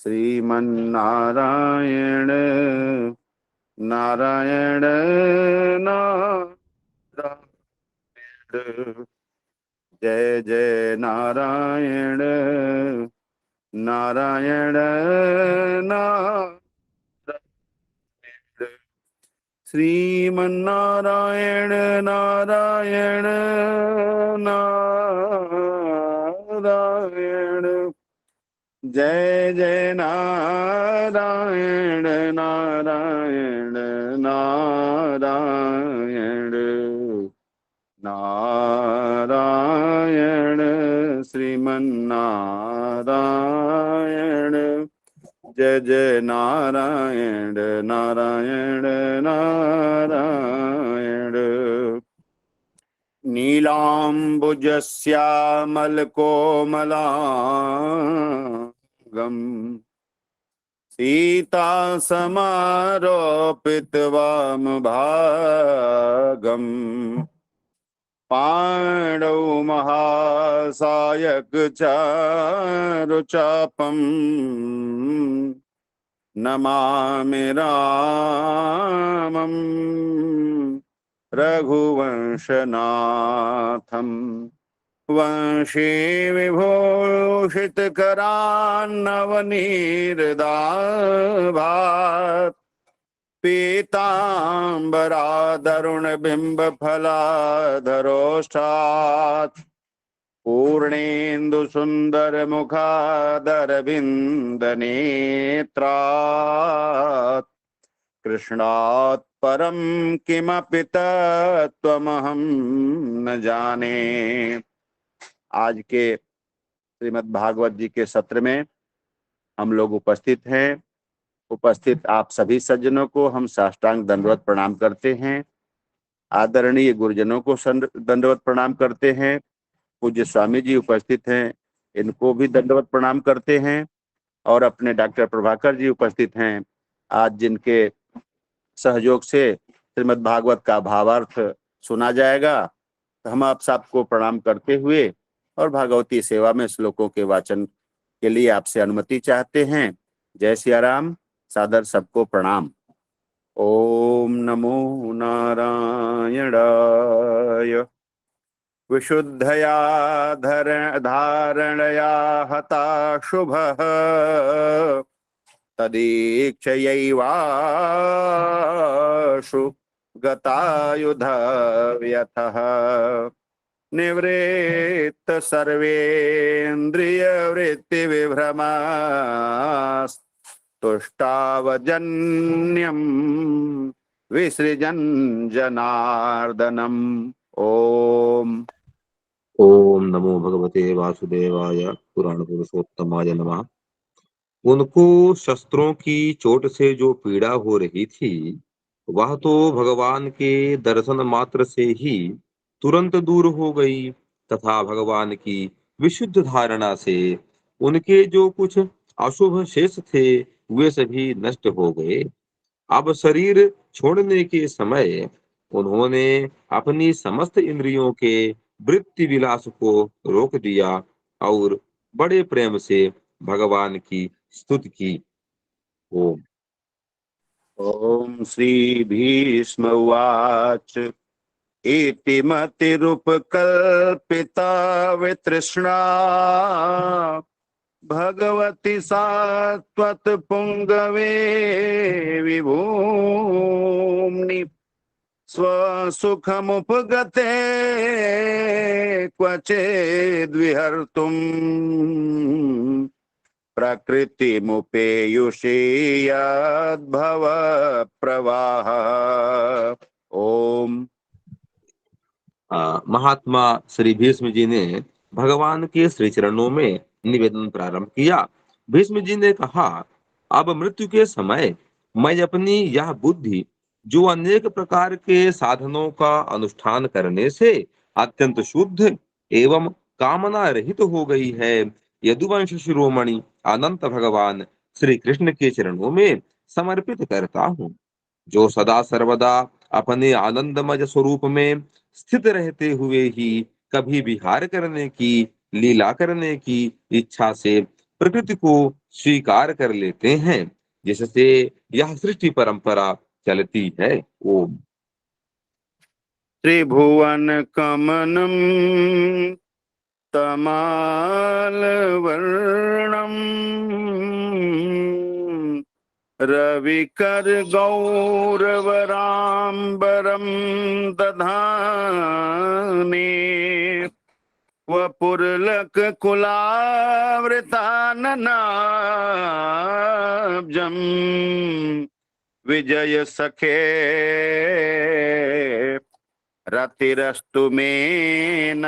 श्रीमन्नारायण नारायण नारायण। जय जय नारायण नारायण नारायण। श्रीमन्नारायण नारायण नारायण। जय जय नारायण नारायण नारायण नारायण। श्रीमन्नारायण जय जय नारायण नारायण नारायण। नीलाम्बुजश्यामलकोमलांगम् सीतासमारोपितवामभागम् पाणौ महासायकचारुचापम् नमामि रामम् रघुवंशनाथम्। वंशी विभूषितकरान्नवनीरदाभात् पीताम्बरादरुणबिम्बफलाधरोष्ठात् पूर्णेन्दुसुन्दरमुखादरविन्दनेत्रात् कृष्णात् परं किमपि तत्त्वमहं न जाने। आज के श्रीमद् भागवत जी के सत्र में हम लोग उपस्थित हैं। उपस्थित आप सभी सज्जनों को हम साष्टांग दंडवत प्रणाम करते हैं। आदरणीय गुरुजनों को दंडवत प्रणाम करते हैं। पूज्य स्वामी जी उपस्थित हैं, इनको भी दंडवत प्रणाम करते हैं। और अपने डॉक्टर प्रभाकर जी उपस्थित हैं, आज जिनके सहयोग से श्रीमद् भागवत का भावार्थ सुना जाएगा। तो हम आप सबको प्रणाम करते हुए और भागवती सेवा में श्लोकों के वाचन के लिए आपसे अनुमति चाहते हैं। जय सिया राम। सादर सबको प्रणाम। ओम नमो नारायणाय। विशुद्धया धारणया हता शुभः तदीक्षयैवाशु गतायुधव्यथः निवृत्त सर्वेन्द्रियवृत्तिविभ्रमास्तुष्टावजन्यं विसृजन् जनार्दनम्। ओम ओम नमो भगवते वासुदेवाय पुराण पुरुषोत्तमाय नमः। उनको शस्त्रों की चोट से जो पीड़ा हो रही थी, वह तो भगवान के दर्शन मात्र से ही तुरंत दूर हो गई तथा भगवान की विशुद्ध धारणा से उनके जो कुछ अशुभ शेष थे वे सभी नष्ट हो गए। अब शरीर छोड़ने के समय उन्होंने अपनी समस्त इंद्रियों के वृत्ति विलास को रोक दिया और बड़े प्रेम से भगवान की स्तुति की। ओम ओम श्री भीष्म उवाच। इति मतिरुपकल्पिता वितृष्णा भगवति सात्वत पुंगवे विभूम्नि स्वसुखमुपगते क्वचिद्विहर्तुम् प्रकृतिमुपेयुषे यद्भव प्रवाह। ओम महात्मा श्री भीष्म जी ने भगवान के श्री चरणों में निवेदन प्रारंभ किया। भीष्म जी ने कहा, अब मृत्यु के समय मैं अपनी यह बुद्धि जो अनेक प्रकार के साधनों का अनुष्ठान करने से अत्यंत शुद्ध एवं कामना रहित हो गई है, यदुवंश शिरोमणि अनंत भगवान श्री कृष्ण के चरणों में समर्पित करता हूँ, जो सदा सर्वदा अपने आनंदमय स्वरूप में स्थित रहते हुए ही कभी विहार करने की, लीला करने की इच्छा से प्रकृति को स्वीकार कर लेते हैं, जिससे यह सृष्टि परंपरा चलती है। ओम। त्रिभुवन कमनम तमालवर्णम रविकर गौरवराम्बरम दधाने वपुरलक कुलावृताननाब्जम् विजय सखे रतिरस्तु मे न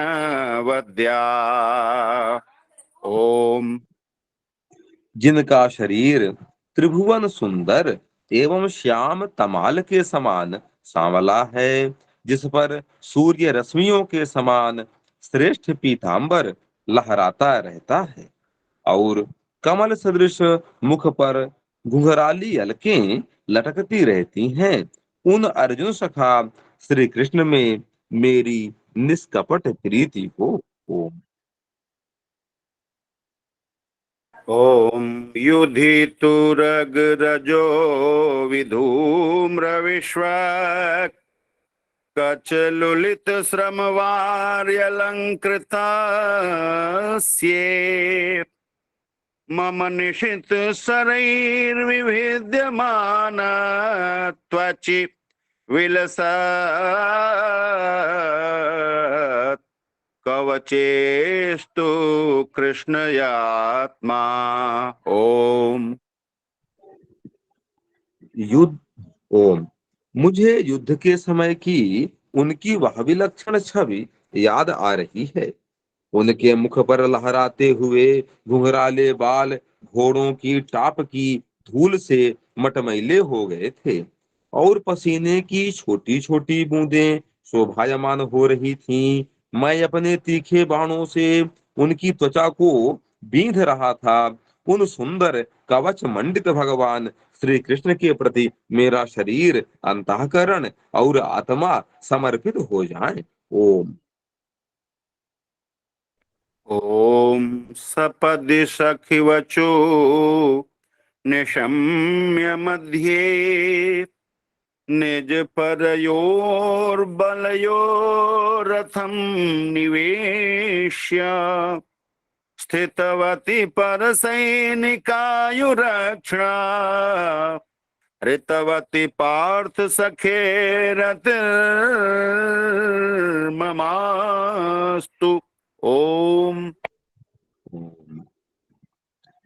वद्या। ओम। जिनका शरीर त्रिभुवन सुंदर एवं श्याम तमाल के समान सांवला है, जिस पर सूर्य रश्मियों के समान श्रेष्ठ पीतांबर लहराता रहता है, और कमल सदृश मुख पर घुंघराली अलकें लटकती रहती हैं, उन अर्जुन सखा श्री कृष्ण में मेरी निष्कपट प्रीति हो। ओम। ओम युधितुरग्रजो विधूम्र विश्वक् कचलुलित श्रमवार्यलंकृतस्ये मम निशित शरैर्विभिद्यमान त्वचि विलसत् कवचेस्तु कृष्णयात्मा। ओम। युद्ध। ओम। मुझे युद्ध के समय की उनकी वह विलक्षण छवि याद आ रही है। उनके मुख पर लहराते हुए घुंघराले बाल घोड़ों की टाप की धूल से मटमैले हो गए थे, और पसीने की छोटी छोटी बूंदें शोभायमान हो रही थीं। मैं अपने तीखे बाणों से उनकी त्वचा को बींध रहा था। उन सुंदर कवच मंडित भगवान श्री कृष्ण के प्रति मेरा शरीर, अंतःकरण और आत्मा समर्पित हो जाए। ओम। ओम सपदि सखिवचो निशम्य मध्ये निज परयोर्बलयोरथं निवेश्य स्थितवती परसैनिकायुरक्षा ऋतवती पार्थ सखे रतिर्ममास्तु। ओम।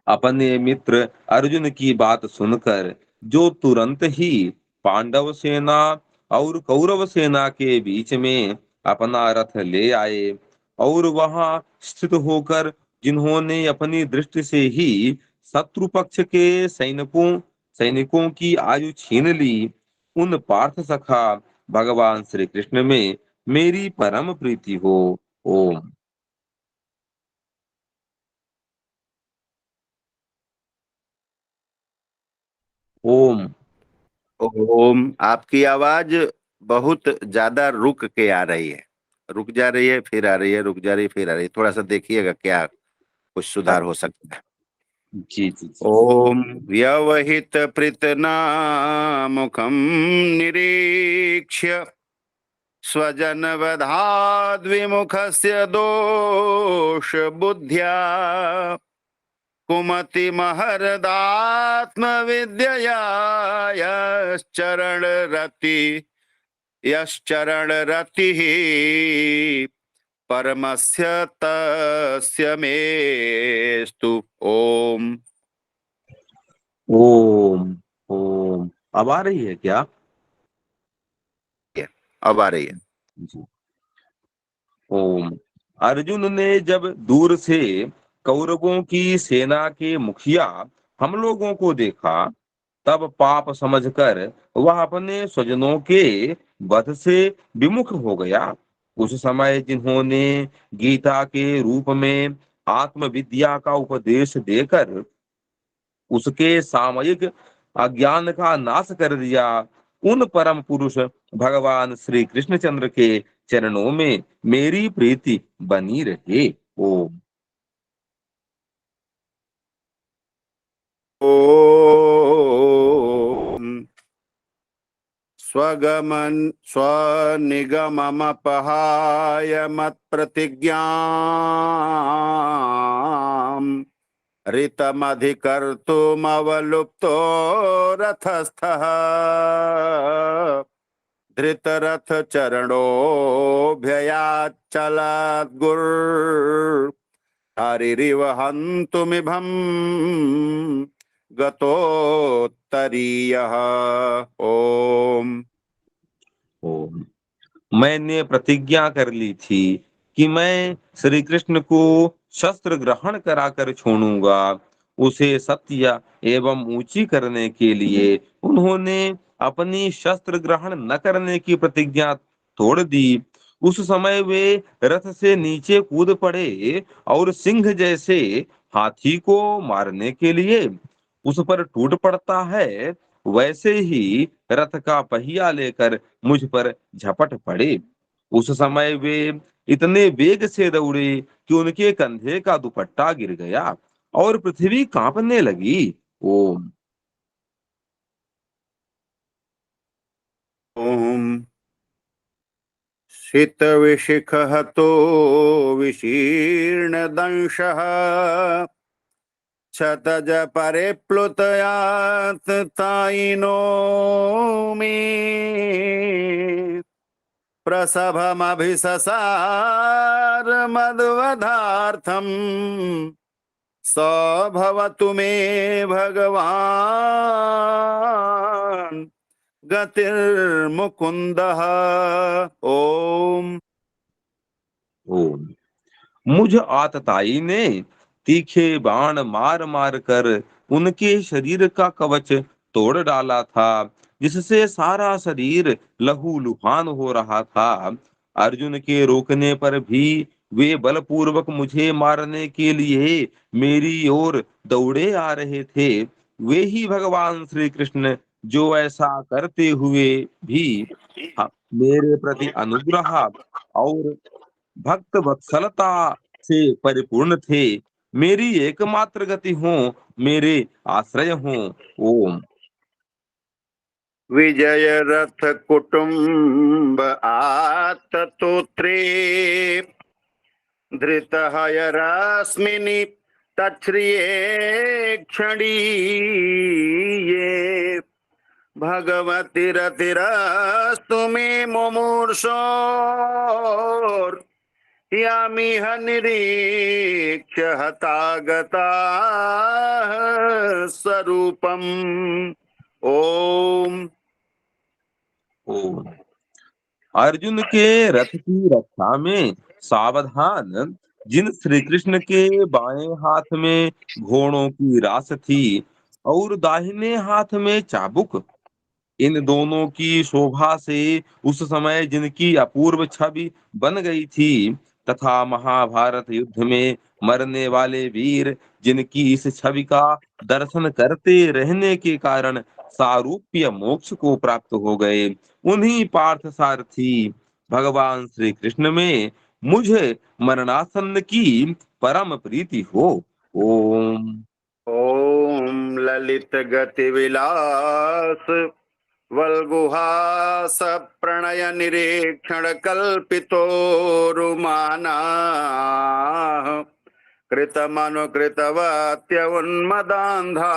अपने मित्र अर्जुन की बात सुनकर जो तुरंत ही पांडव सेना और कौरव सेना के बीच में अपना रथ ले आए, और वहां स्थित होकर जिन्होंने अपनी दृष्टि से ही शत्रु पक्ष के सैनिकों की आयु छीन ली, उन पार्थ सखा भगवान श्री कृष्ण में मेरी परम प्रीति हो। ओम। ओम। ओम। आपकी आवाज बहुत ज्यादा रुक के आ रही है, रुक जा रही है फिर आ रही है, रुक जा रही है फिर आ रही है, थोड़ा सा देखिएगा क्या कुछ सुधार हो सकता है। जी जी जी। ओम व्यवहित पृतना मुखम निरीक्ष्य स्वजन वधाद्विमुखस्य दोष बुद्ध्या कुमति महरदात्म विद्यया यश्चरण रतिः परमस्य तस्य मेस्तु। ओम। ओम। ओम। अब आ रही है क्या? अब आ रही है। जी। ओम। अर्जुन ने जब दूर से कौरवों की सेना के मुखिया हम लोगों को देखा, तब पाप समझकर वह अपने स्वजनों के वध से विमुख हो गया। उस समय जिन्होंने गीता के रूप में आत्मविद्या का उपदेश देकर उसके सामयिक अज्ञान का नाश कर दिया, उन परम पुरुष भगवान श्री कृष्णचंद्र के चरणों में मेरी प्रीति बनी रहे। ओम। ॐ स्वनिगममपहाय मत्प्रतिज्ञाम् ऋतमधिकर्तुमवलुप्तो रथस्थः धृतरथचरणोऽभ्ययाच्चलद्गुर् हरिरिव हन्तुमिभम् गतोत्तरीयः। ओम। ओम। मैंने प्रतिज्ञा कर ली थी कि मैं श्री कृष्ण को शस्त्र ग्रहण कराकर छोड़ूंगा। उसे सत्य एवं ऊंची करने के लिए उन्होंने अपनी शस्त्र ग्रहण न करने की प्रतिज्ञा तोड़ दी। उस समय वे रथ से नीचे कूद पड़े और सिंह जैसे हाथी को मारने के लिए उस पर टूट पड़ता है, वैसे ही रथ का पहिया लेकर मुझ पर झपट पड़े। उस समय वे इतने वेग से दौड़े कि उनके कंधे का दुपट्टा गिर गया और पृथ्वी कांपने लगी। ओम। ओम। शितविशिखहतो विशीर्णदंशः क्षतज परिप्लुतयात् तायिनो मे प्रसभमभिससार मद्वधार्थम् स भवतु मे भगवान् गतिर्मुकुन्दः। ओम। ओम। मुझ आतताई ने तीखे बाण मार मार कर उनके शरीर का कवच तोड़ डाला था, जिससे सारा शरीर लहूलुहान हो रहा था। अर्जुन के रोकने पर भी वे बलपूर्वक मुझे मारने के लिए मेरी ओर दौड़े आ रहे थे। वे ही भगवान श्री कृष्ण जो ऐसा करते हुए भी मेरे प्रति अनुग्रह और भक्त वत्सलता से परिपूर्ण थे, मेरी एकमात्र गति हो, मेरे आश्रय हो। ओम। विजय रथ कुटुम्ब आततोत्रे धृतहयरश्मिनि तच्छ्रिये क्षणीये भगवति रतिरस्तु मे मुमूर्षोर् यामिह निरीक्ष्य हतागताः स्वरूपम्। ओम। ओम। अर्जुन के रथ की रक्षा में सावधान जिन श्री कृष्ण के बाएं हाथ में घोड़ों की रास थी और दाहिने हाथ में चाबुक, इन दोनों की शोभा से उस समय जिनकी अपूर्व छवि बन गई थी, तथा महाभारत युद्ध में मरने वाले वीर जिनकी इस छवि का दर्शन करते रहने के कारण सारूप्य मोक्ष को प्राप्त हो गए, उन्हीं पार्थ सारथी भगवान श्री कृष्ण में मुझे मरणासन्न की परम प्रीति हो। ओम। ओम ललित गति विलास वल्गुहास प्रणय निरीक्षण कल्पितो रुमानाः कृतमनुकृतवत्य उन्मदान्धाः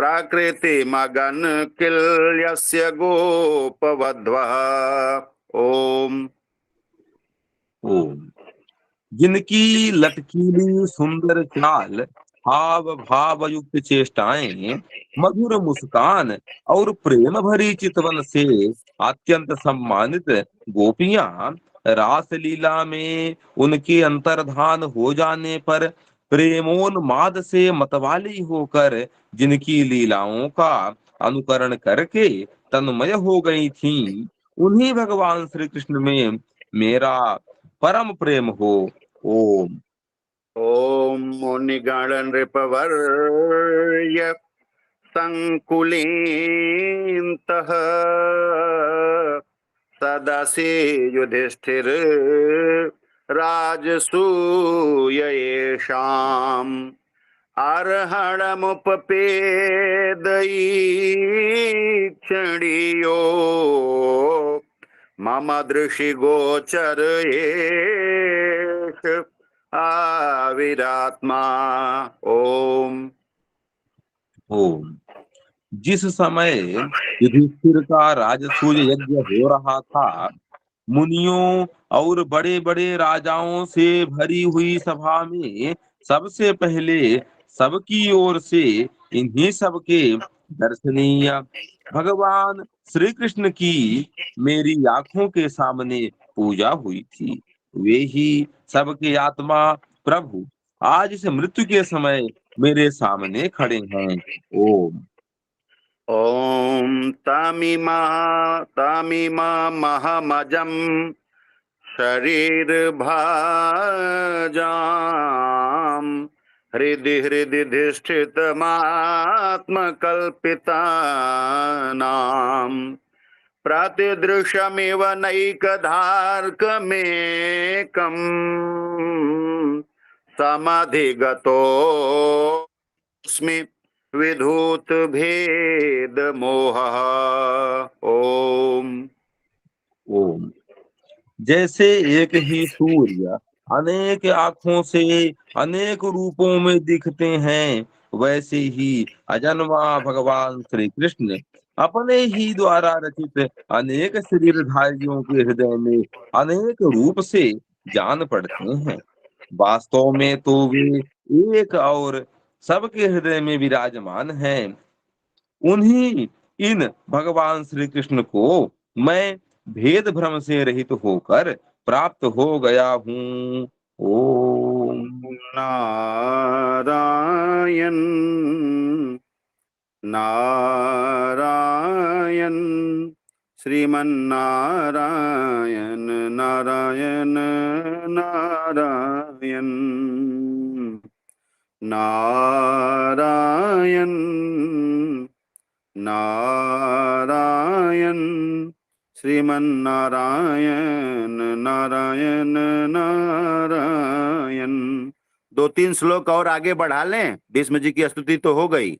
प्राकृतिमगन किल यस्य गोपवध्वः। ओम। ओम। जिनकी लटकीली सुंदर चाल, हाव भाव युक्त चेष्टाएं, मधुर मुस्कान और प्रेम भरी चितवन से अत्यंत सम्मानित गोपियां रास लीला में उनके अंतर्धान हो जाने पर प्रेमोन्माद से मतवाली होकर जिनकी लीलाओं का अनुकरण करके तन्मय हो गई थीं, उन्हीं भगवान श्री कृष्ण में मेरा परम प्रेम हो। ओम। ओम मुनिगण नृपवर्य संकुलीन्तः सदसि युधिष्ठिर राजसूय येषाम् अर्हणमुपपेदईक्षणीयो मम दृष्टिगोचर एष आविरात्मा। ओम। ओम। जिस समय युधिष्ठिर का राजसूय यज्ञ हो रहा था, मुनियों और बड़े बड़े राजाओं से भरी हुई सभा में सबसे पहले सबकी ओर से इन्हीं सबके दर्शनीय भगवान श्री कृष्ण की मेरी आंखों के सामने पूजा हुई थी। वे ही सबके आत्मा प्रभु आज इस मृत्यु के समय मेरे सामने खड़े हैं। ओम। ओम तमिमा तमिमा महमजम शरीर भाजाम हृदि हृदि धिष्ठितमात्मकल्पितानां प्रतिदृश्यमिव नैकधार्कमेकम् समधिगतोऽस्मि विधूत भेद मोहः। ओम। ओम। जैसे एक ही सूर्य अनेक आंखों से अनेक रूपों में दिखते हैं, वैसे ही अजन्मा भगवान श्री कृष्ण अपने ही द्वारा रचित अनेक शरीरधारियों के हृदय में अनेक रूप से जान पड़ते हैं। वास्तव में तो वे एक और सबके हृदय में विराजमान हैं। उन्हीं इन भगवान श्री कृष्ण को मैं भेद भ्रम से रहित होकर प्राप्त हो गया हूँ। ओम। नारायण नारायण श्रीमन्नारायण नारायण नारायण नारायण नारायण श्रीमन्नारायण नारायण नारायण। दो तीन श्लोक और आगे बढ़ा लें, भीष्म जी की स्तुति तो हो गई।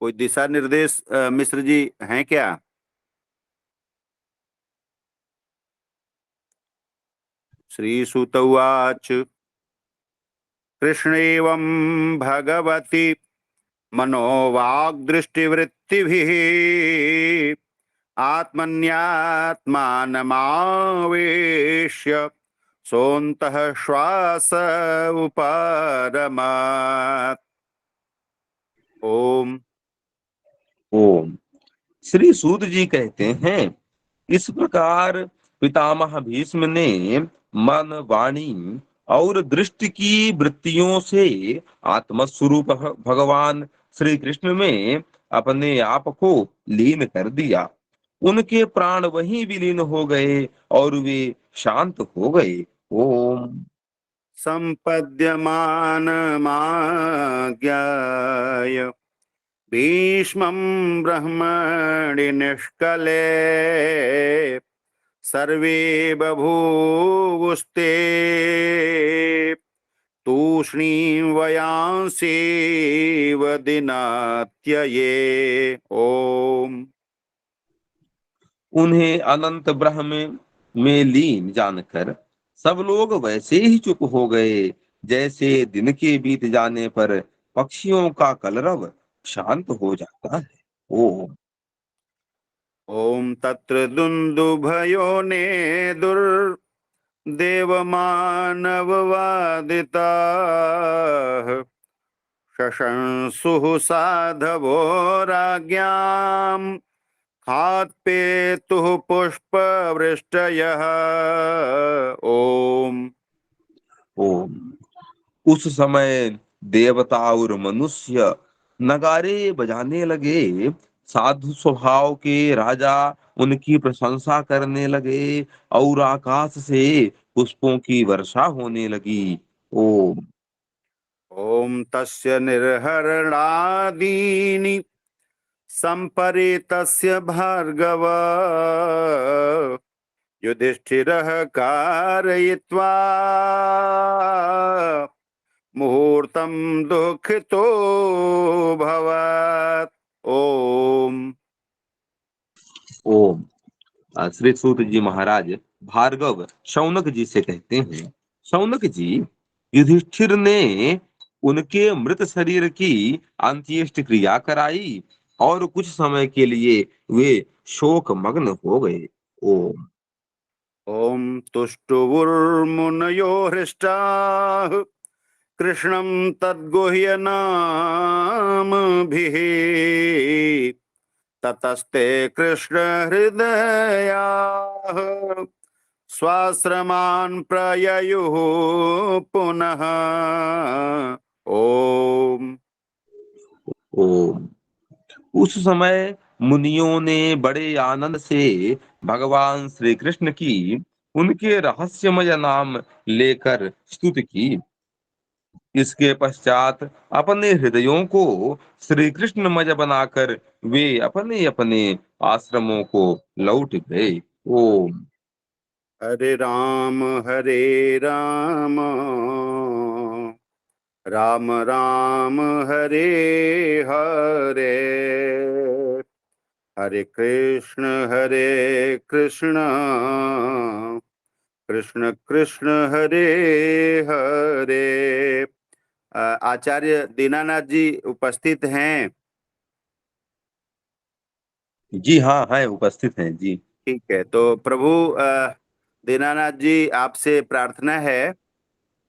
कोई दिशा निर्देश मिश्र जी हैं क्या? श्री सूत उवाच कृष्ण एवं भगवती मनोवाग्दृष्टिवृत्तिभिः आत्मन्यात्मानमावेश्य सोऽन्तः श्वास उपारमत्। ओम। ओम। श्री सूत जी कहते हैं, इस प्रकार पितामह भीष्म ने मन, वाणी और दृष्टि की वृत्तियों से आत्मस्वरूप भगवान श्री कृष्ण में अपने आप को लीन कर दिया। उनके प्राण वहीं विलीन हो गए और वे शांत हो गए। ओम। सम्पद्यमानमाज्ञाय भीष्मं ब्रह्मणि निष्कले सर्वे बभूवुस्ते तूष्णीं वयांसेव दिनात्यये। ओम। उन्हें अनंत ब्रह्म में लीन जानकर सब लोग वैसे ही चुप हो गए, जैसे दिन के बीत जाने पर पक्षियों का कलरव शांत हो जाता है। ओम। ओम तत्र दुन्दुभयो नेदुर्देवमानववादिताः शशंसुः साधवो राज्ञाम् खात्पेतुः पुष्पवृष्टयः। ओम। ओम। उस समय देवता और मनुष्य नगारे बजाने लगे, साधु स्वभाव के राजा उनकी प्रशंसा करने लगे और आकाश से पुष्पों की वर्षा होने लगी। ओम। ओम तस्य निर्हरणादीनि संपरीतस्य भार्गव युधिष्ठिरः कारयित्वा मुहूर्तं दुःखितो भवत्। ओम। ओम। श्री सूत जी महाराज भार्गव शौनक जी से कहते हैं, शौनक जी, युधिष्ठिर ने उनके मृत शरीर की अंत्येष्टि क्रिया कराई और कुछ समय के लिए वे शोक मग्न हो गए। ओम। ओम तुष्टुवुर्मुनयो हृष्टाः कृष्णं तद्गुह्यनामभिः ततस्ते कृष्ण हृदयाः स्वाश्रमान् प्रययुः पुनः। ओम। ओम। उस समय मुनियों ने बड़े आनंद से भगवान श्री कृष्ण की उनके रहस्यमय नाम लेकर स्तुति की। इसके पश्चात अपने हृदयों को श्री कृष्णमय बनाकर वे अपने अपने आश्रमों को लौट गए। ओम। हरे राम राम राम हरे हरे, हरे कृष्ण कृष्ण कृष्ण हरे हरे। आचार्य दीनानाथ जी उपस्थित हैं? जी हाँ, है, उपस्थित हैं जी। ठीक है, तो प्रभु दीनानाथ जी, आपसे प्रार्थना है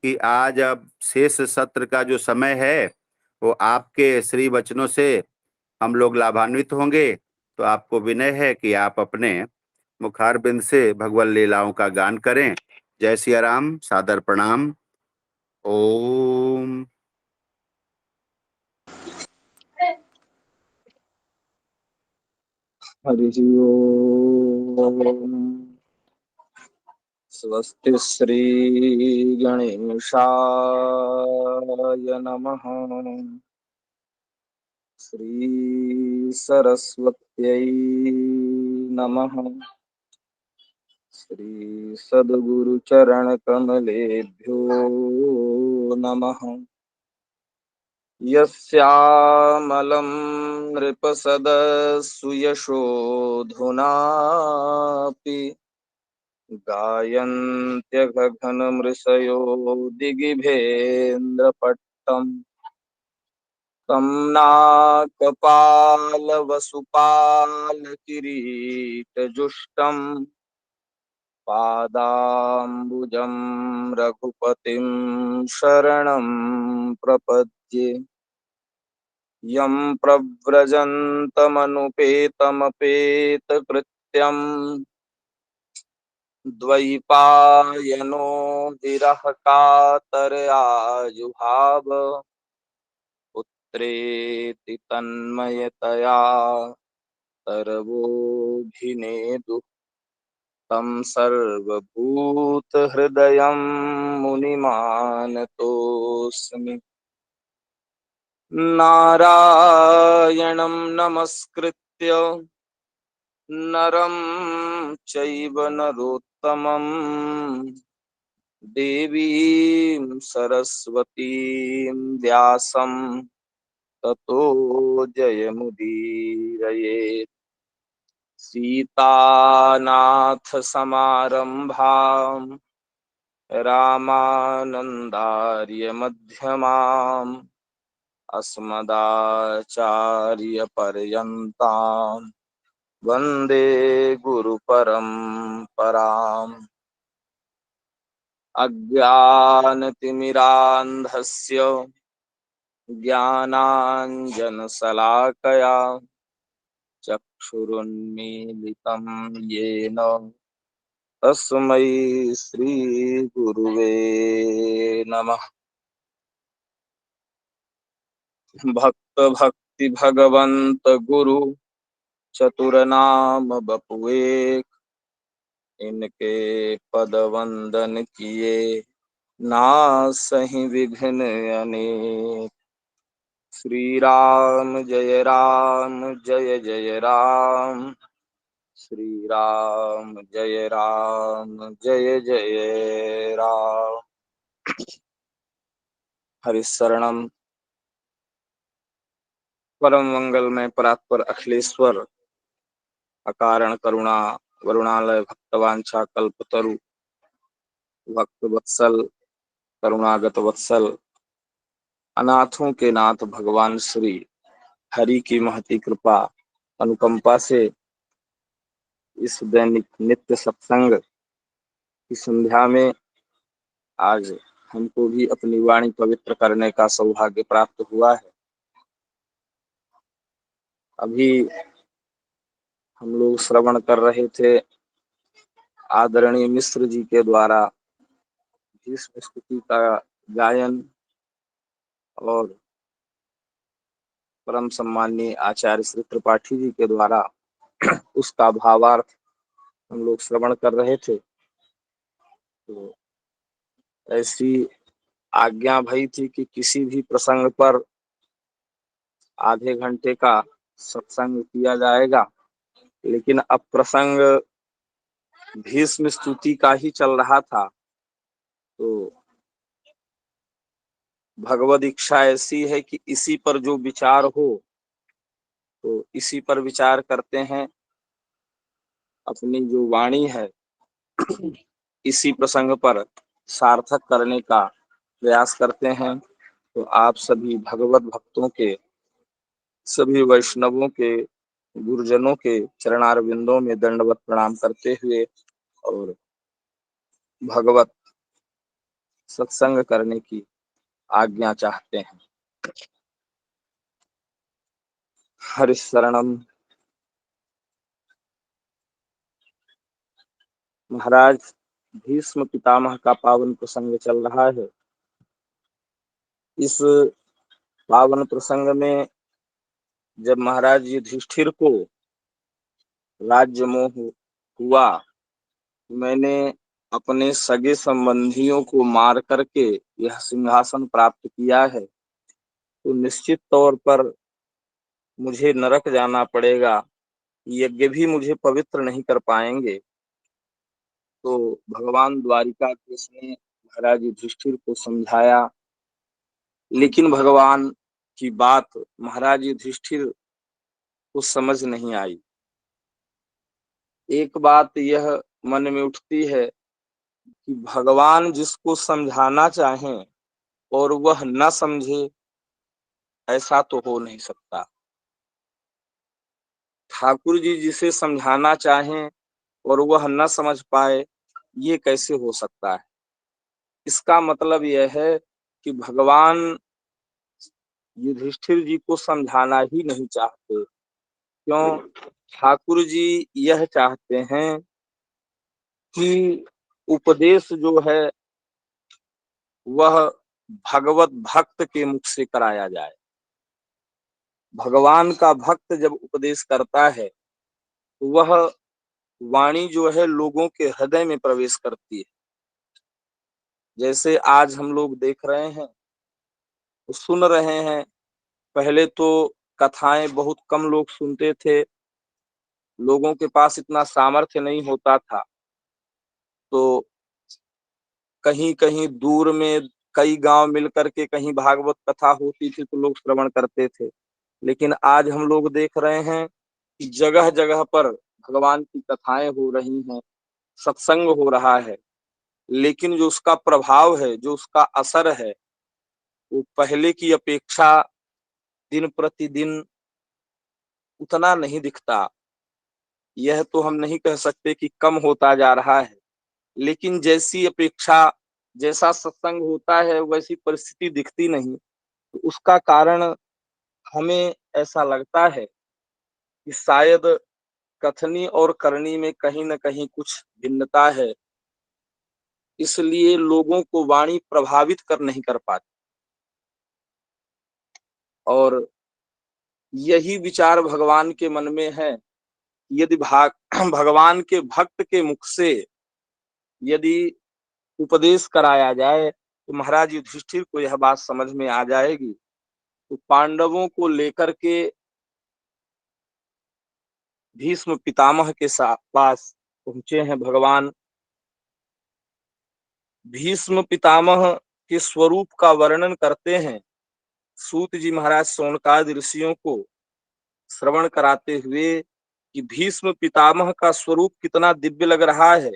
कि आज अब शेष सत्र का जो समय है वो आपके श्री वचनों से हम लोग लाभान्वित होंगे। तो आपको विनय है कि आप अपने मुखारबिंद से भगवत लीलाओं का गान करें। जय सिया राम, सादर प्रणाम। ओम। हरिः ओम्। स्वस्ति श्रीगणेशाय नमः। श्रीसरस्वत्यै नमः। श्रीसद्गुरुचरणकमलेभ्यो नमः। यस्यामलं नृपसदस्सुयशोधुनापि गायन्त्यघघनमृषयो दिगिभेन्द्रपट्टम् तं नाकपालवसुपालकिरीटजुष्टम् पादाम्बुजं रघुपतिं शरणं प्रपद्ये। यं प्रव्रजन्तमनुपेतमपेतकृत्यम् द्वैपायनो विरह कातरयाजुहाव पुत्रेति तन्मयतया सर्वोऽभिनेदुः तं सर्वभूतहृदयं मुनिमानतोऽस्मि। नारायणं नमस्कृत्य नरं चैव नरोत्तमं देवीं सरस्वतीं व्यासं ततो जयमुदीरयेत्। सीतानाथसमारम्भां रामानन्दार्यमध्यमाम् अस्मदाचार्यपर्यन्तां वन्दे गुरुपरम्पराम्। अज्ञानतिमिरान्धस्य ज्ञानाञ्जनशलाकया चक्षुरुन्मीलितं येन तस्मै श्रीगुरुवे नमः। भक्त भक्ति भगवंत गुरु चतुरनाम बपुएक, इनके पद वंदन किए नासहि विघ्न अनेक। श्री राम जय जय राम। श्री राम जय जय राम। हरिशरणम परम मंगल में परात्पर अखिलेश्वर अकारण करुणा वरुणालय भक्तवांछा कल्पतरु भक्त वत्सल करुणागत वत्सल अनाथों के नाथ भगवान श्री हरि की महती कृपा अनुकंपा से इस दैनिक नित्य सत्संग की संध्या में आज हमको भी अपनी वाणी पवित्र करने का सौभाग्य प्राप्त हुआ है। अभी हम लोग श्रवण कर रहे थे आदरणीय मिश्र जी के द्वारा भीष्म स्तुति का गायन और परम सम्माननीय आचार्य श्री त्रिपाठी जी के द्वारा उसका भावार्थ हम लोग श्रवण कर रहे थे। तो ऐसी आज्ञा भई थी कि किसी भी प्रसंग पर आधे घंटे का सत्संग किया जाएगा, लेकिन अब प्रसंग भीष्म स्तुति का ही चल रहा था। तो भगवद इच्छा ऐसी है कि इसी पर जो विचार हो तो इसी पर विचार करते हैं। अपनी जो वाणी है इसी प्रसंग पर सार्थक करने का प्रयास करते हैं। तो आप सभी भगवत भक्तों के, सभी वैष्णवों के, गुरुजनों के चरणारविंदों में दंडवत प्रणाम करते हुए और भगवत सत्संग करने की आज्ञा चाहते हैं। हरिशरणम। महाराज भीष्म पितामह का पावन प्रसंग चल रहा है। इस पावन प्रसंग में जब महाराज युधिष्ठिर को राज्य मोह हुआ, मैंने अपने सगे संबंधियों को मार करके यह सिंहासन प्राप्त किया है, तो निश्चित तौर पर मुझे नरक जाना पड़ेगा, यज्ञ भी मुझे पवित्र नहीं कर पाएंगे। तो भगवान द्वारिकाधीश ने महाराज युधिष्ठिर को समझाया, लेकिन भगवान की बात महाराज युधिष्ठिर को समझ नहीं आई। एक बात यह मन में उठती है कि भगवान जिसको समझाना चाहें और वह न समझे, ऐसा तो हो नहीं सकता। ठाकुर जी जिसे समझाना चाहें और वह न समझ पाए, ये कैसे हो सकता है। इसका मतलब यह है कि भगवान युधिष्ठिर जी को समझाना ही नहीं चाहते। क्यों? ठाकुर जी यह चाहते हैं कि उपदेश जो है वह भगवत भक्त के मुख से कराया जाए। भगवान का भक्त जब उपदेश करता है तो वह वाणी जो है लोगों के हृदय में प्रवेश करती है। जैसे आज हम लोग देख रहे हैं, सुन रहे हैं। पहले तो कथाएं बहुत कम लोग सुनते थे, लोगों के पास इतना सामर्थ्य नहीं होता था, तो कहीं कहीं दूर में कई गांव मिलकर के कहीं भागवत कथा होती थी तो लोग श्रवण करते थे। लेकिन आज हम लोग देख रहे हैं कि जगह जगह पर भगवान की कथाएं हो रही हैं, सत्संग हो रहा है, लेकिन जो उसका प्रभाव है, जो उसका असर है, वो पहले की अपेक्षा दिन प्रतिदिन उतना नहीं दिखता। यह तो हम नहीं कह सकते कि कम होता जा रहा है, लेकिन जैसी अपेक्षा, जैसा सत्संग होता है वैसी परिस्थिति दिखती नहीं। तो उसका कारण हमें ऐसा लगता है कि शायद कथनी और करनी में कहीं न कहीं कुछ भिन्नता है, इसलिए लोगों को वाणी प्रभावित कर नहीं कर पाती। और यही विचार भगवान के मन में है। यदि भगवान के भक्त के मुख से यदि उपदेश कराया जाए तो महाराज युधिष्ठिर को यह बात समझ में आ जाएगी तो पांडवों को लेकर के भीष्म पितामह के पास पहुंचे हैं भगवान। भीष्म पितामह के स्वरूप का वर्णन करते हैं सूत जी महाराज शौनकादि ऋषियों को श्रवण कराते हुए कि भीष्म पितामह का स्वरूप कितना दिव्य लग रहा है,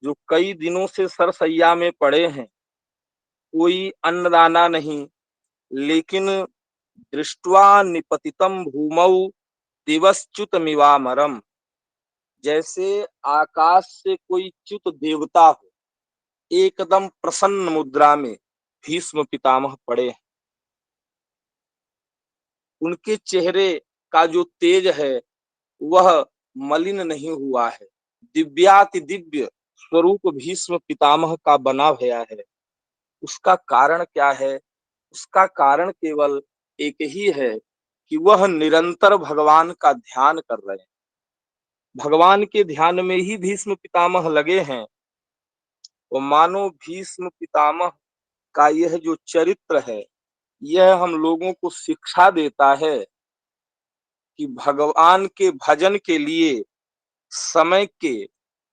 जो कई दिनों से सरसैया में पड़े हैं, कोई अन्नदाना नहीं, लेकिन दृष्ट्वा निपतितम भूमौ दिवश्च्युतमिवामरम, जैसे आकाश से कोई च्युत देवता हो, एकदम प्रसन्न मुद्रा में भीष्म पितामह पड़े हैं। उनके चेहरे का जो तेज है वह मलिन नहीं हुआ है, दिव्याति दिव्य स्वरूप भीष्म पितामह का बना हुआ है। उसका कारण क्या है? उसका कारण केवल एक ही है कि वह निरंतर भगवान का ध्यान कर रहे हैं। भगवान के ध्यान में ही भीष्म पितामह लगे हैं। और मानो भीष्म पितामह का यह जो चरित्र है, यह हम लोगों को शिक्षा देता है कि भगवान के भजन के लिए समय के,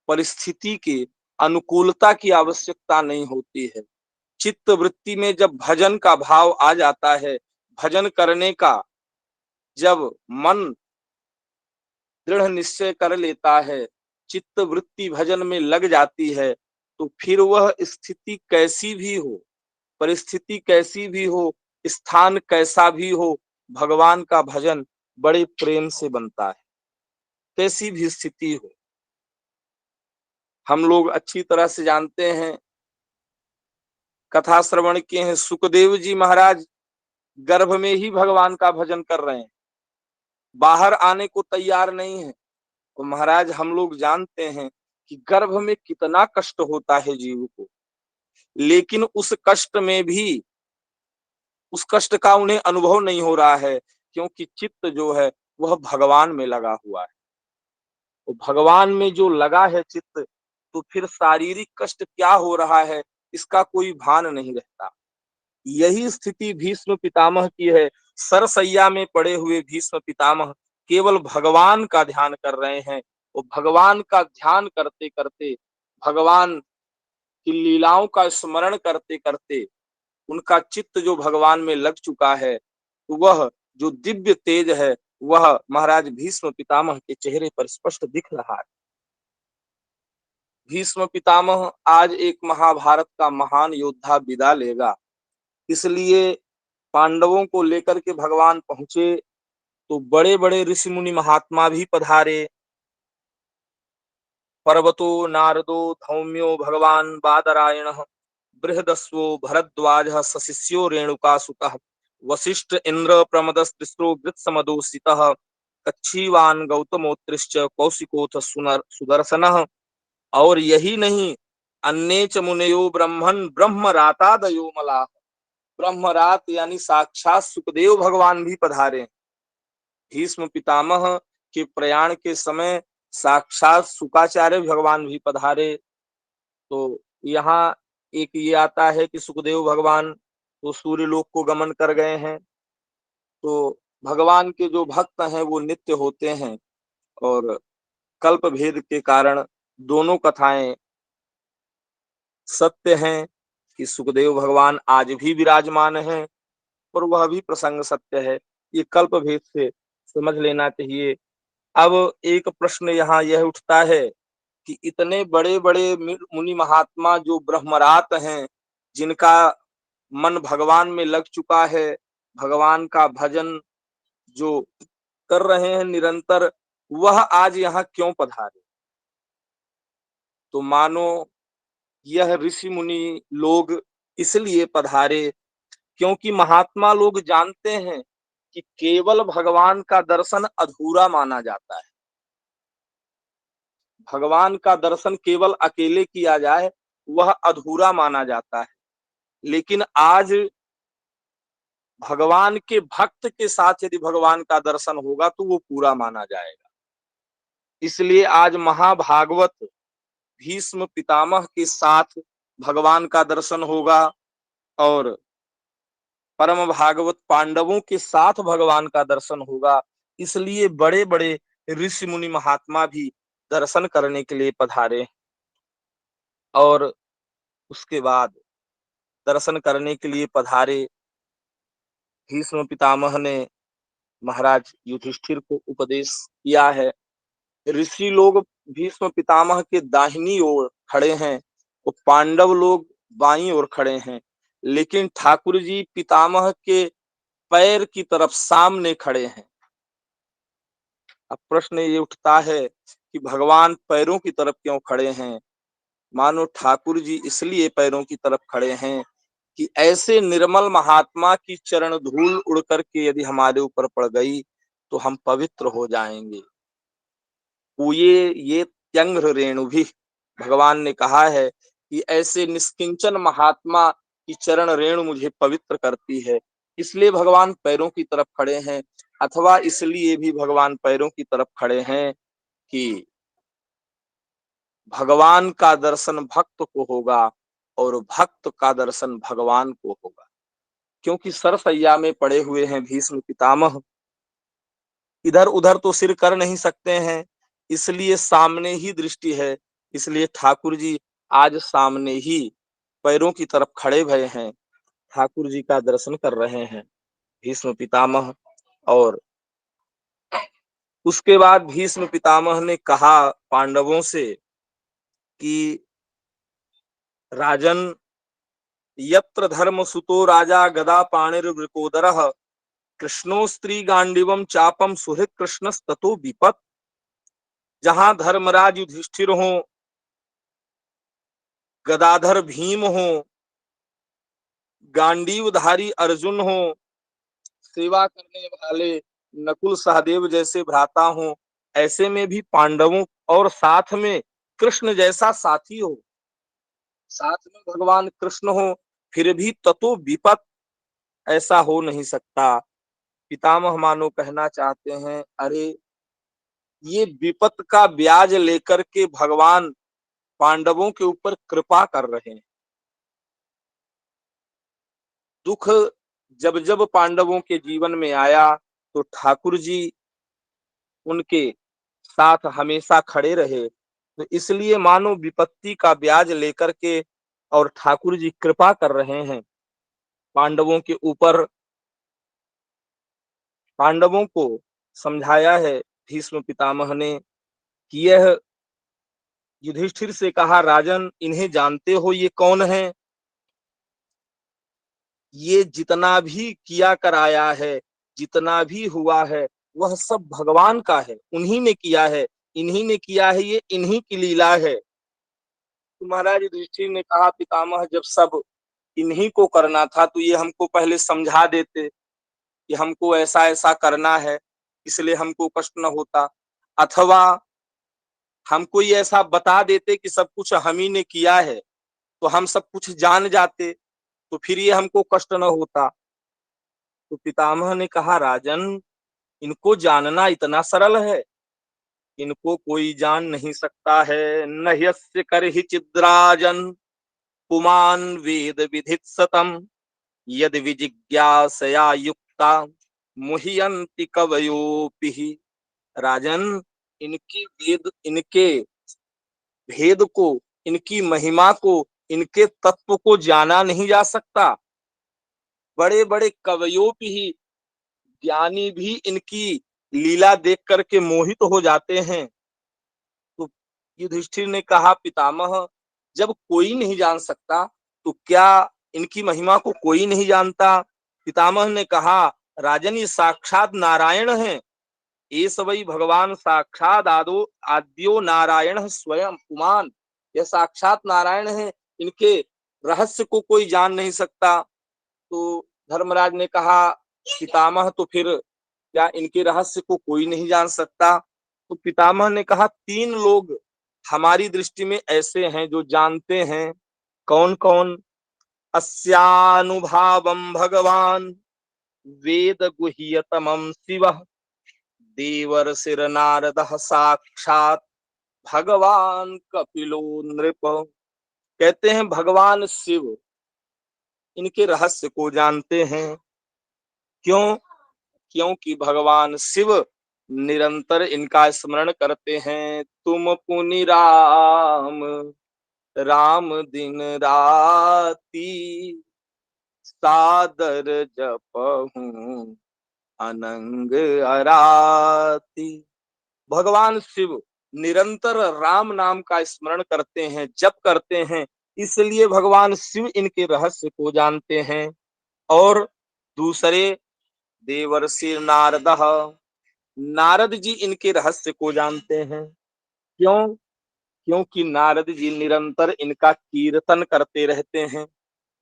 परिस्थिति के अनुकूलता की आवश्यकता नहीं होती है। चित्त वृत्ति में जब भजन का भाव आ जाता है, भजन करने का जब मन दृढ़ निश्चय कर लेता है, चित्त वृत्ति भजन में लग जाती है, तो फिर वह स्थिति कैसी भी हो, परिस्थिति कैसी भी हो, स्थान कैसा भी हो, भगवान का भजन बड़े प्रेम से बनता है, कैसी भी स्थिति हो। हम लोग अच्छी तरह से जानते हैं, कथा श्रवण किए हैं, सुखदेव जी महाराज गर्भ में ही भगवान का भजन कर रहे हैं, बाहर आने को तैयार नहीं है। तो महाराज हम लोग जानते हैं कि गर्भ में कितना कष्ट होता है जीव को, लेकिन उस कष्ट में भी उस कष्ट का उन्हें अनुभव नहीं हो रहा है, क्योंकि चित्त जो है वह भगवान में लगा हुआ है। तो भगवान में जो लगा है चित्त, तो फिर शारीरिक कष्ट क्या हो रहा है इसका कोई भान नहीं रहता। यही स्थिति भीष्म पितामह की है। सरसैया में पड़े हुए भीष्म पितामह केवल भगवान का ध्यान कर रहे हैं। और भगवान का ध्यान करते करते, भगवान की लीलाओं का स्मरण करते करते उनका चित्त जो भगवान में लग चुका है, तो वह जो दिव्य तेज है वह महाराज भीष्म पितामह के चेहरे पर स्पष्ट दिख रहा है। भीष्म पितामह आज एक महाभारत का महान योद्धा विदा लेगा, इसलिए पांडवों को लेकर के भगवान पहुंचे तो बड़े बड़े ऋषि मुनि महात्मा भी पधारे। पर्वतो नारदो धौम्यो भगवान बादरायणः बृहदस्वो भरद्वाजः सशिष्यो रेणुकासुतः वसिष्ठ इंद्र प्रमदस्तिस्रो गृत्समदोषितः कच्छीवान गौतमोत्रिश्च कौशिकोथ सुदर्शनः। और यही नहीं, अन्ये च मुनयो ब्रह्मन् ब्रह्मरातादयो मलाः, ब्रह्मरात यानी साक्षात सुखदेव भगवान भी पधारे। भीष्म पितामह के प्रयाण के समय साक्षात शुकाचार्य भगवान भी पधारे। तो यहाँ एक ये आता है कि सुखदेव भगवान तो सूर्य लोक को गमन कर गए हैं। तो भगवान के जो भक्त हैं वो नित्य होते हैं, और कल्प भेद के कारण दोनों कथाएं सत्य हैं कि सुखदेव भगवान आज भी विराजमान हैं, और वह भी प्रसंग सत्य है। ये कल्प भेद से समझ लेना चाहिए। अब एक प्रश्न यहाँ यह उठता है कि इतने बड़े बड़े मुनि महात्मा जो ब्रह्मरात हैं, जिनका मन भगवान में लग चुका है, भगवान का भजन जो कर रहे हैं निरंतर, वह आज यहाँ क्यों पधारे? तो मानो यह ऋषि मुनि लोग इसलिए पधारे क्योंकि महात्मा लोग जानते हैं कि केवल भगवान का दर्शन अधूरा माना जाता है। भगवान का दर्शन केवल अकेले किया जाए वह अधूरा माना जाता है, लेकिन आज भगवान के भक्त के साथ यदि भगवान का दर्शन होगा तो वो पूरा माना जाएगा। इसलिए आज महाभागवत भीष्म पितामह के साथ भगवान का दर्शन होगा, और परम भागवत पांडवों के साथ भगवान का दर्शन होगा, इसलिए बड़े बड़े ऋषि मुनि महात्मा भी दर्शन करने के लिए पधारे। और उसके बाद दर्शन करने के लिए पधारे भीष्म पितामह ने महाराज युधिष्ठिर को उपदेश किया है। ऋषि लोग भीष्म पितामह के दाहिनी ओर खड़े हैं, वो पांडव लोग बाईं ओर खड़े हैं, लेकिन ठाकुर जी पितामह के पैर की तरफ सामने खड़े हैं। अब प्रश्न ये उठता है कि भगवान पैरों की तरफ क्यों खड़े हैं? मानो ठाकुर जी इसलिए पैरों की तरफ खड़े हैं कि ऐसे निर्मल महात्मा की चरण धूल उड़ करके यदि हमारे ऊपर पड़ गई तो हम पवित्र हो जाएंगे। ये त्यंग्र रेणु भी, भगवान ने कहा है कि ऐसे निष्किंचन महात्मा की चरण रेणु मुझे पवित्र करती है, इसलिए भगवान पैरों की तरफ खड़े हैं। अथवा इसलिए भी भगवान पैरों की तरफ खड़े हैं कि भगवान का दर्शन भक्त को होगा और भक्त का दर्शन भगवान को होगा। क्योंकि सरसैया में पड़े हुए हैं भीष्म पितामह, इधर उधर तो सिर कर नहीं सकते हैं, इसलिए सामने ही दृष्टि है। इसलिए ठाकुर जी आज सामने ही पैरों की तरफ खड़े भये हैं, ठाकुर जी का दर्शन कर रहे हैं भीष्म पितामह। और उसके बाद भीष्म पितामह ने कहा पांडवों से कि राजन, यत्र धर्म सुतो राजा गदा पाणिर्वृकोदरः कृष्णो स्त्री गांडीवम चापम सुहृत कृष्णस्ततो विपत। जहां धर्मराज युधिष्ठिर हो, गदाधर भीम हो, गांडीवधारी अर्जुन हो, सेवा करने वाले नकुल सहदेव जैसे भ्राता हो, ऐसे में भी पांडवों और साथ में कृष्ण जैसा साथी हो, साथ में भगवान कृष्ण हो, फिर भी ततो विपत, ऐसा हो नहीं सकता। पितामह मानो कहना चाहते हैं, अरे ये विपत का ब्याज लेकर के भगवान पांडवों के ऊपर कृपा कर रहे हैं। दुख जब जब पांडवों के जीवन में आया तो ठाकुर जी उनके साथ हमेशा खड़े रहे, तो इसलिए मानो विपत्ति का ब्याज लेकर के और ठाकुर जी कृपा कर रहे हैं पांडवों के ऊपर। पांडवों को समझाया है भीष्म पितामह ने कि यह, युधिष्ठिर से कहा, राजन इन्हें जानते हो ये कौन है? ये जितना भी किया कराया है, जितना भी हुआ है, वह सब भगवान का है, उन्हीं ने किया है, इन्हीं ने किया है, ये इन्हीं की लीला है। तो महाराज युधिष्ठिर ने कहा, पितामह जब सब इन्हीं को करना था तो ये हमको पहले समझा देते कि हमको ऐसा ऐसा करना है, इसलिए हमको कष्ट न होता। अथवा हमको ये ऐसा बता देते कि सब कुछ हम ही ने किया है, तो हम सब कुछ जान जाते, तो फिर ये हमको कष्ट न होता। तो पितामह ने कहा, राजन इनको जानना इतना सरल है, इनको कोई जान नहीं सकता है। न यस्य करहि चिद्राजन पुमान वेद विधित सतम यद विजिज्ञासया युक्ता मुह्यन्ति कवयोपिहि। राजन इनके भेद को, इनकी महिमा को, इनके तत्व को जाना नहीं जा सकता। बड़े बड़े कवयोपिहि, ज्ञानी भी इनकी लीला देख करके मोहित हो जाते हैं। तो युधिष्ठिर ने कहा, पितामह जब कोई नहीं जान सकता तो क्या इनकी महिमा को कोई नहीं जानता? पितामह ने कहा, राजन ये साक्षात नारायण हैं, ये सवई भगवान साक्षात आद्यो नारायण स्वयं पुमान, यह साक्षात नारायण है, इनके रहस्य को कोई जान नहीं सकता। तो धर्मराज ने कहा, पितामह तो फिर क्या इनके रहस्य को कोई नहीं जान सकता? तो पितामह ने कहा, 3 लोग हमारी दृष्टि में ऐसे हैं जो जानते हैं। कौन कौन? अस्यानुभावम भगवान वेद गुह्यतमं शिवः देवर्षिर नारदः साक्षात भगवान कपिलो नृप। कहते हैं भगवान शिव इनके रहस्य को जानते हैं। क्यों? क्योंकि भगवान शिव निरंतर इनका स्मरण करते हैं। तुम पुनि राम, राम दिन राती, सादर जपहूँ अनंग अराती। भगवान शिव निरंतर राम नाम का स्मरण करते हैं, जप करते हैं, इसलिए भगवान शिव इनके रहस्य को जानते हैं। और दूसरे देवर्षि नारद, नारद जी इनके रहस्य को जानते हैं। क्यों? क्योंकि नारद जी निरंतर इनका कीर्तन करते रहते हैं।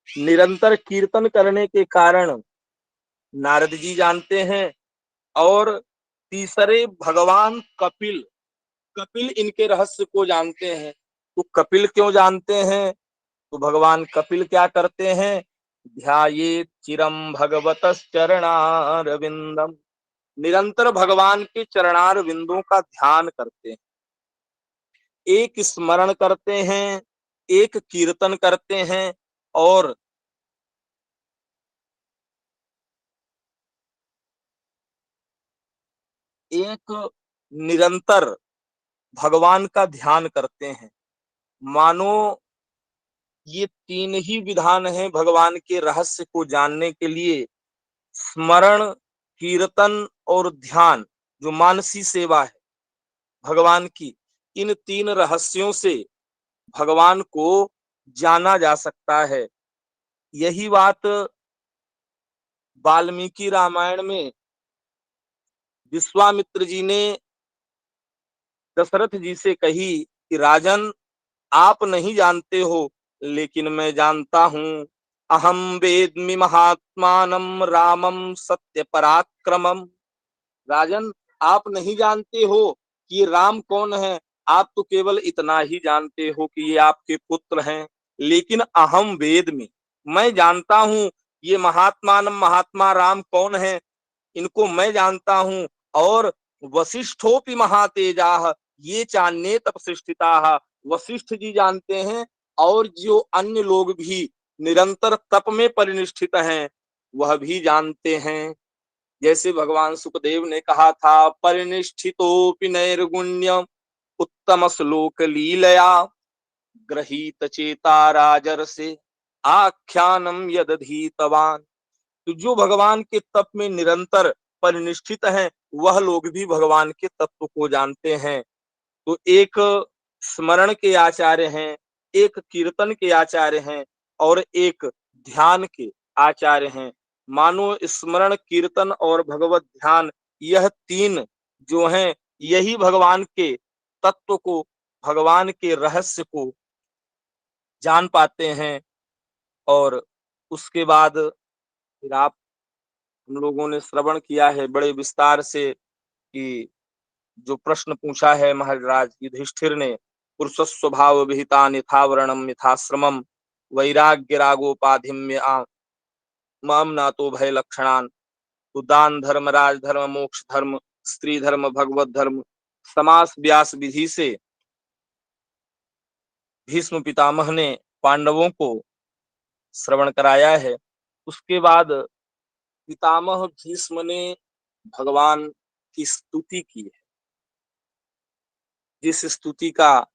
निरंतर कीर्तन करने के कारण नारद जी जानते हैं। और तीसरे भगवान कपिल, कपिल इनके रहस्य को जानते हैं। तो कपिल क्यों जानते हैं? तो भगवान कपिल क्या करते हैं? ध्याये चिरम भगवतस् चरणारविंदम, निरंतर भगवान के चरणार बिंदुओं का ध्यान करते हैं। एक स्मरण करते हैं, एक कीर्तन करते हैं, और एक निरंतर भगवान का ध्यान करते हैं। मानो ये तीन ही विधान हैं भगवान के रहस्य को जानने के लिए। स्मरण, कीर्तन और ध्यान, जो मानसी सेवा है भगवान की, इन तीन रहस्यों से भगवान को जाना जा सकता है। यही बात वाल्मीकि रामायण में विश्वामित्र जी ने दशरथ जी से कही कि राजन, आप नहीं जानते हो, लेकिन मैं जानता हूं। अहम वेद्मि महात्मानम रामम सत्य पराक्रमम। राजन, आप नहीं जानते हो कि ये राम कौन है। आप तो केवल इतना ही जानते हो कि ये आपके पुत्र हैं, लेकिन अहम वेद्मि, मैं जानता हूं ये महात्मानम, महात्मा राम कौन है, इनको मैं जानता हूं। और वशिष्ठोपि महातेजाः, ये चान्ये तपस्थिताः, वशिष्ठ जी जानते हैं। और जो अन्य लोग भी निरंतर तप में परिनिष्ठित हैं, वह भी जानते हैं। जैसे भगवान सुखदेव ने कहा था, परिनिष्ठितोपि नैर्गुण्य उत्तम श्लोक लीलया गृहीत चेता राजर्षि आख्यानम यदधीतवान। तो जो भगवान के तप में निरंतर परिनिष्ठित हैं, वह लोग भी भगवान के तत्व को जानते हैं। तो एक स्मरण के आचार्य हैं, एक कीर्तन के आचार्य हैं, और एक ध्यान के आचार्य हैं। मानो स्मरण, कीर्तन और भगवत ध्यान, यह तीन जो हैं, यही भगवान के तत्व को, भगवान के रहस्य को जान पाते हैं। और उसके बाद फिर आप, हम लोगों ने श्रवण किया है बड़े विस्तार से कि जो प्रश्न पूछा है महाराज युधिष्ठिर ने, पुरुष स्वभाव विहिता यथावरणम यथाश्रमम वैराग्य रागोपाधिम्य माम नातो भय लक्षणान। तो दान धर्म, राजधर्म, मोक्ष धर्म, स्त्री धर्म, भगवत धर्म, समास व्यास विधि से भीष्म पितामह ने पांडवों को श्रवण कराया है। उसके बाद पितामह भीष्म ने भगवान की स्तुति की है, जिस स्तुति का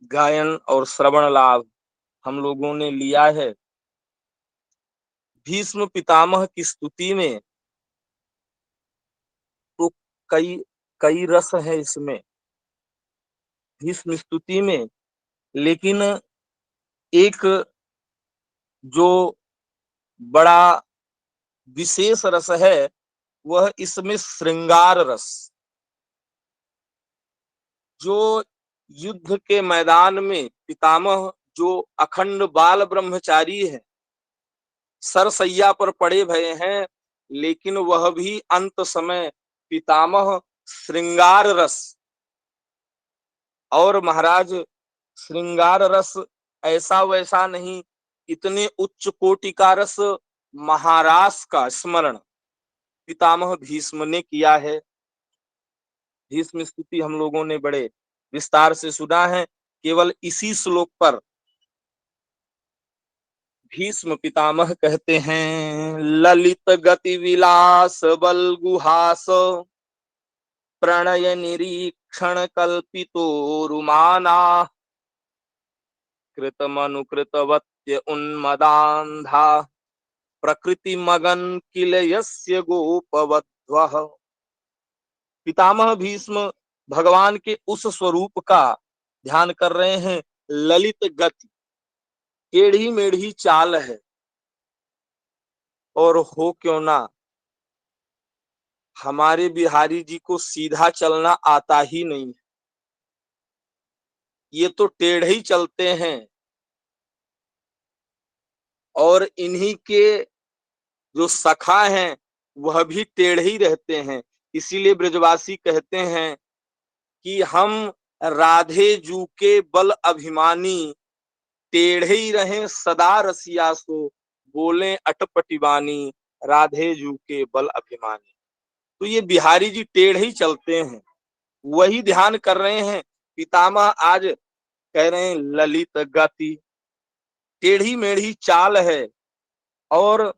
गायन और श्रवण लाभ हम लोगों ने लिया है। भीष्म पितामह की स्तुति में तो कई कई रस है इसमें, भीष्म स्तुति में। लेकिन एक जो बड़ा विशेष रस है, वह इसमें श्रृंगार रस। जो युद्ध के मैदान में पितामह जो अखंड बाल ब्रह्मचारी है, सरसैया पर पड़े भये हैं, लेकिन वह भी अंत समय पितामह श्रृंगार रस, और महाराज श्रृंगार रस ऐसा वैसा नहीं, इतने उच्च कोटि का रस, महारास का स्मरण पितामह भीष्म ने किया है। भीष्म स्तुति हम लोगों ने बड़े विस्तार से सुना है। केवल इसी श्लोक पर भीष्म पितामह कहते हैं, ललित गति विलास बल गुहास प्रणय निरीक्षण कल्पितो रुमाना कृतमनुकृतवत्य उन्मदान्धा प्रकृति मगन किल यस्य गोपवध्वः। पितामह भीष्म भगवान के उस स्वरूप का ध्यान कर रहे हैं। ललित गति, टेढ़ी मेढ़ी चाल है, और हो क्यों ना, हमारे बिहारी जी को सीधा चलना आता ही नहीं है, ये तो टेढ़े ही चलते हैं। और इन्हीं के जो सखा हैं वह भी टेढ़े ही रहते हैं। इसीलिए ब्रजवासी कहते हैं कि हम राधे जू के बल अभिमानी, टेढ़े ही रहे सदा रसिया सो बोले अटपटिवानी, राधे जू के बल अभिमानी। तो ये बिहारी जी टेढ़े ही चलते हैं, वही ध्यान कर रहे हैं। पितामह आज कह रहे हैं ललित गति, टेढ़ी मेढ़ी चाल है, और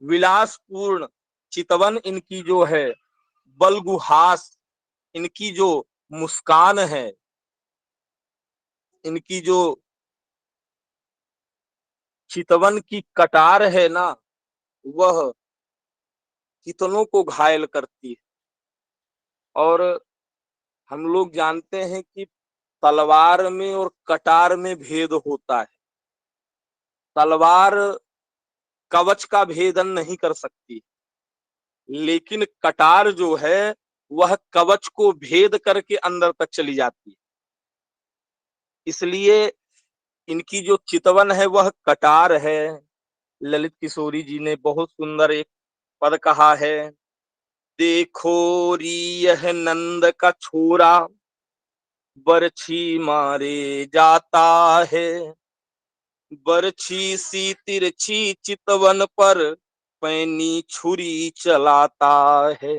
विलासपूर्ण चितवन इनकी जो है, बलगुहास इनकी जो मुस्कान है, इनकी जो चितवन की कटार है ना, वह कितनों को घायल करती है। और हम लोग जानते हैं कि तलवार में और कटार में भेद होता है। तलवार कवच का भेदन नहीं कर सकती, लेकिन कटार जो है वह कवच को भेद करके अंदर तक चली जाती है। इसलिए इनकी जो चितवन है वह कटार है। ललित किशोरी जी ने बहुत सुंदर एक पद कहा है, देखो री यह नंद का छोरा बरछी मारे जाता है, बरछी सी तिरछी चितवन पर पैनी छुरी चलाता है,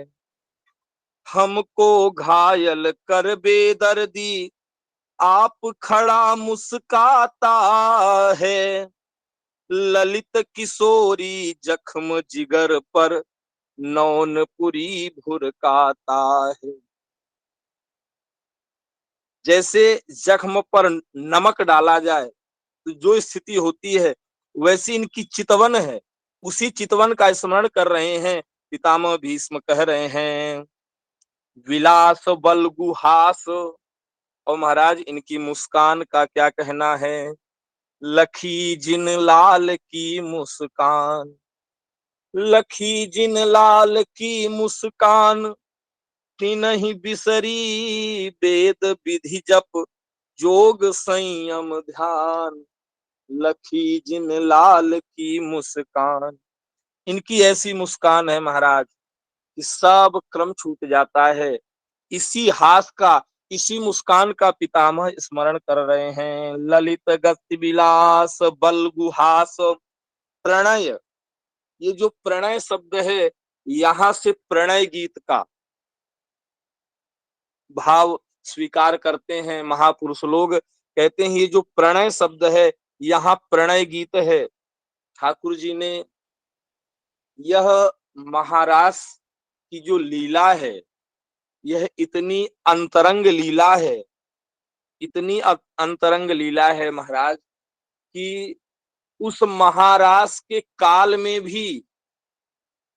हमको घायल कर बेदर्दी आप खड़ा मुस्काता है, ललित किशोरी जख्म जिगर पर नौनपुरी भुरकाता है। जैसे जख्म पर नमक डाला जाए तो जो स्थिति होती है, वैसी इनकी चितवन है। उसी चितवन का स्मरण कर रहे हैं पितामह भीष्म। कह रहे हैं विलास बल गुहास, और महाराज इनकी मुस्कान का क्या कहना है, लखी जिन लाल की मुस्कान, लखी जिन लाल की मुस्कान, नहीं बिसरी वेद विधि जप जोग संयम ध्यान, लखी जिन लाल की मुस्कान। इनकी ऐसी मुस्कान है महाराज कि सब क्रम छूट जाता है। इसी हास का, इसी मुस्कान का पितामह स्मरण कर रहे हैं। ललित गति विलास बल गुहास प्रणय, ये जो प्रणय शब्द है, यहां से प्रणय गीत का भाव स्वीकार करते हैं महापुरुष लोग। कहते हैं ये जो प्रणय शब्द है, यहाँ प्रणय गीत है। ठाकुर जी ने यह महारास की जो लीला है, यह इतनी अंतरंग लीला है, इतनी अंतरंग लीला है महाराज, कि उस महारास के काल में भी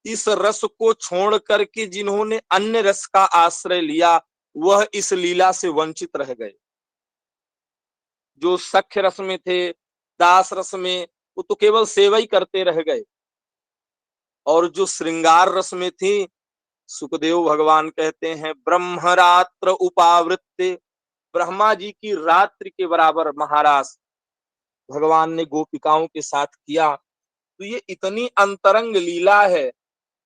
इस रस को छोड़ करके जिन्होंने अन्य रस का आश्रय लिया, वह इस लीला से वंचित रह गए। जो सख्य रस में थे, दास रस में, वो तो केवल सेवा ही करते रह गए। और जो श्रृंगार रस में थी, सुखदेव भगवान कहते हैं ब्रह्मरात्र उपावृत्ते, ब्रह्मा जी की रात्रि के बराबर महारास भगवान ने गोपिकाओं के साथ किया। तो ये इतनी अंतरंग लीला है,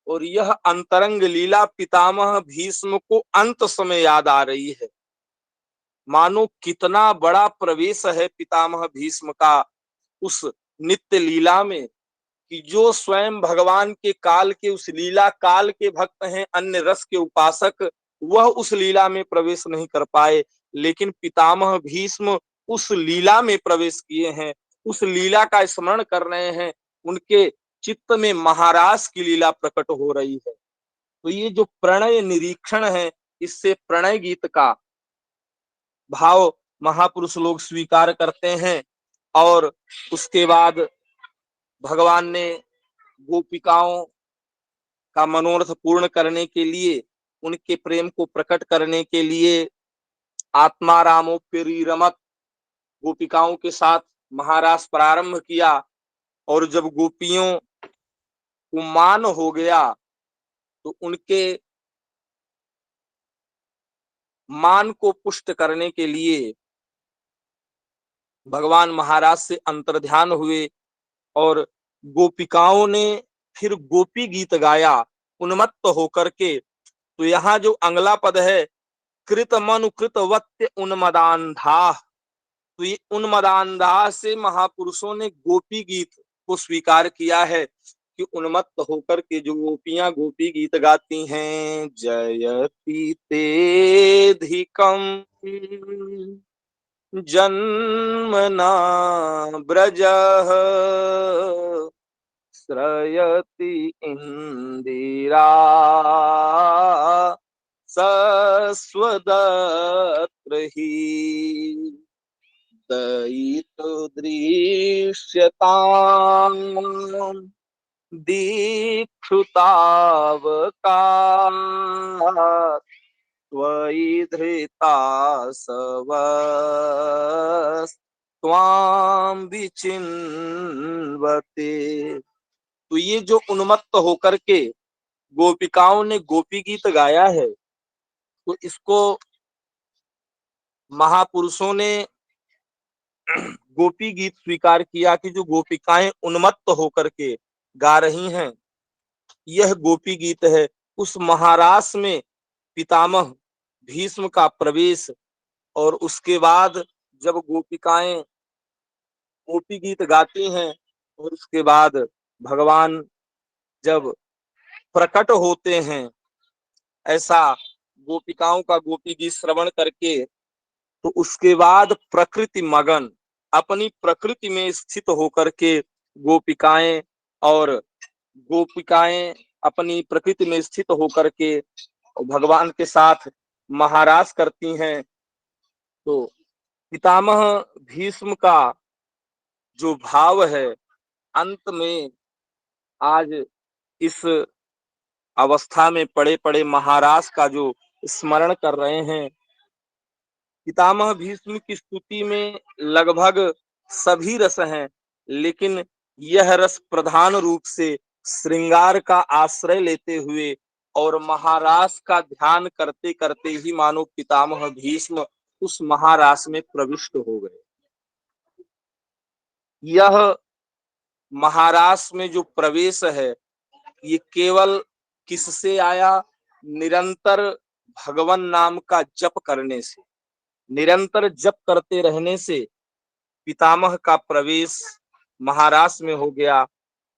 और यह अंतरंग लीला पितामह भीष्म को अंत समय याद आ रही है। मानो कितना बड़ा प्रवेश है पितामह भीष्म का उस नित्य लीला में, कि जो स्वयं भगवान के काल के, उस लीला काल के भक्त हैं, अन्य रस के उपासक, वह उस लीला में प्रवेश नहीं कर पाए, लेकिन पितामह भीष्म उस लीला में प्रवेश किए हैं। उस लीला का स्मरण कर रहे हैं, उनके चित्त में महारास की लीला प्रकट हो रही है। तो ये जो प्रणय निरीक्षण है, इससे प्रणय गीत का भाव महापुरुष लोग स्वीकार करते हैं। और उसके बाद भगवान ने गोपिकाओं का मनोरथ पूर्ण करने के लिए, उनके प्रेम को प्रकट करने के लिए आत्मारामोप्यरीरमत गोपिकाओं के साथ महारास प्रारंभ किया। और जब गोपियों को मान हो गया तो उनके मान को पुष्ट करने के लिए भगवान महाराज से अंतर्ध्यान हुए और गोपिकाओं ने फिर गोपी गीत गाया उन्मत्त होकर के। तो यहाँ जो अगला पद है, कृत मनु कृत वत्य उन्मदान्धा, तो ये उन्मदान्धा से महापुरुषों ने गोपी गीत को स्वीकार किया है कि उन्मत्त होकर के जो गोपियां गोपी गीत गाती हैं, जयति तेधिकम जन्मना ब्रजः श्रयति इंदिरा सस्वदत्र ही दयितो दृश्यताम् दीक्षुतावका त्वयि धृता सवस्त्वां विचिन्वते। तो ये जो उन्मत्त होकर के गोपिकाओं ने गोपी गीत गाया है, तो इसको महापुरुषों ने गोपी गीत स्वीकार किया कि जो गोपिकाएं उन्मत्त होकर के गा रही हैं, यह गोपी गीत है। उस महारास में पितामह भीष्म का प्रवेश, और उसके बाद जब गोपिकाएं गोपी गीत गाती हैं और उसके बाद भगवान जब प्रकट होते हैं, ऐसा गोपिकाओं का गोपी गीत श्रवण करके, तो उसके बाद प्रकृति मगन अपनी प्रकृति में स्थित होकर के गोपिकाएं अपनी प्रकृति में स्थित होकर के भगवान के साथ महारास करती हैं। तो पितामह भीष्म का जो भाव है, अंत में आज इस अवस्था में पड़े पड़े महारास का जो स्मरण कर रहे हैं। पितामह भीष्म की स्तुति में लगभग सभी रस हैं, लेकिन यह रस प्रधान रूप से श्रृंगार का आश्रय लेते हुए और महारास का ध्यान करते करते ही मानो पितामह भीष्म उस महारास में प्रविष्ट हो गए। यह महारास में जो प्रवेश है, ये केवल किससे आया? निरंतर भगवान नाम का जप करने से, निरंतर जप करते रहने से पितामह का प्रवेश महारास में हो गया।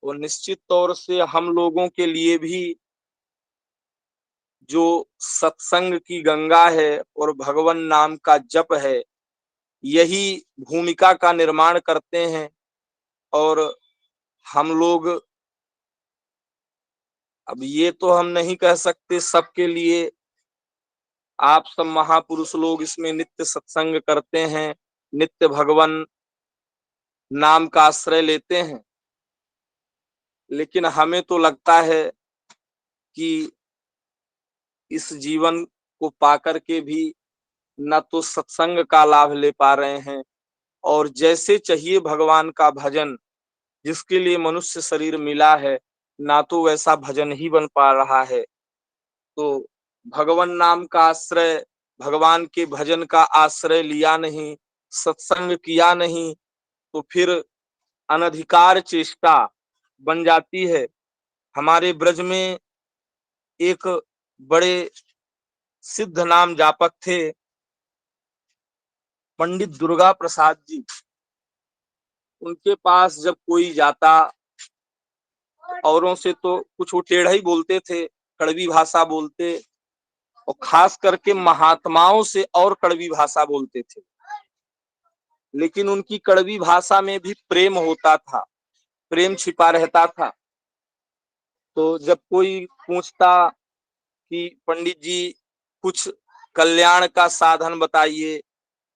और निश्चित तौर से हम लोगों के लिए भी जो सत्संग की गंगा है और भगवान नाम का जप है, यही भूमिका का निर्माण करते हैं। और हम लोग, अब ये तो हम नहीं कह सकते सबके लिए, आप सब महापुरुष लोग इसमें नित्य सत्संग करते हैं, नित्य भगवान नाम का आश्रय लेते हैं, लेकिन हमें तो लगता है कि इस जीवन को पाकर के भी न तो सत्संग का लाभ ले पा रहे हैं, और जैसे चाहिए भगवान का भजन जिसके लिए मनुष्य शरीर मिला है, ना तो वैसा भजन ही बन पा रहा है। तो भगवान नाम का आश्रय, भगवान के भजन का आश्रय लिया नहीं, सत्संग किया नहीं, तो फिर अनधिकार चेष्टा बन जाती है। हमारे ब्रज में एक बड़े सिद्ध नाम जापक थे, पंडित दुर्गा प्रसाद जी। उनके पास जब कोई जाता, औरों से तो कुछ वो टेढ़ा ही बोलते थे, कड़वी भाषा बोलते, और खास करके महात्माओं से और कड़वी भाषा बोलते थे। लेकिन उनकी कड़वी भाषा में भी प्रेम होता था, प्रेम छिपा रहता था। तो जब कोई पूछता कि पंडित जी कुछ कल्याण का साधन बताइए,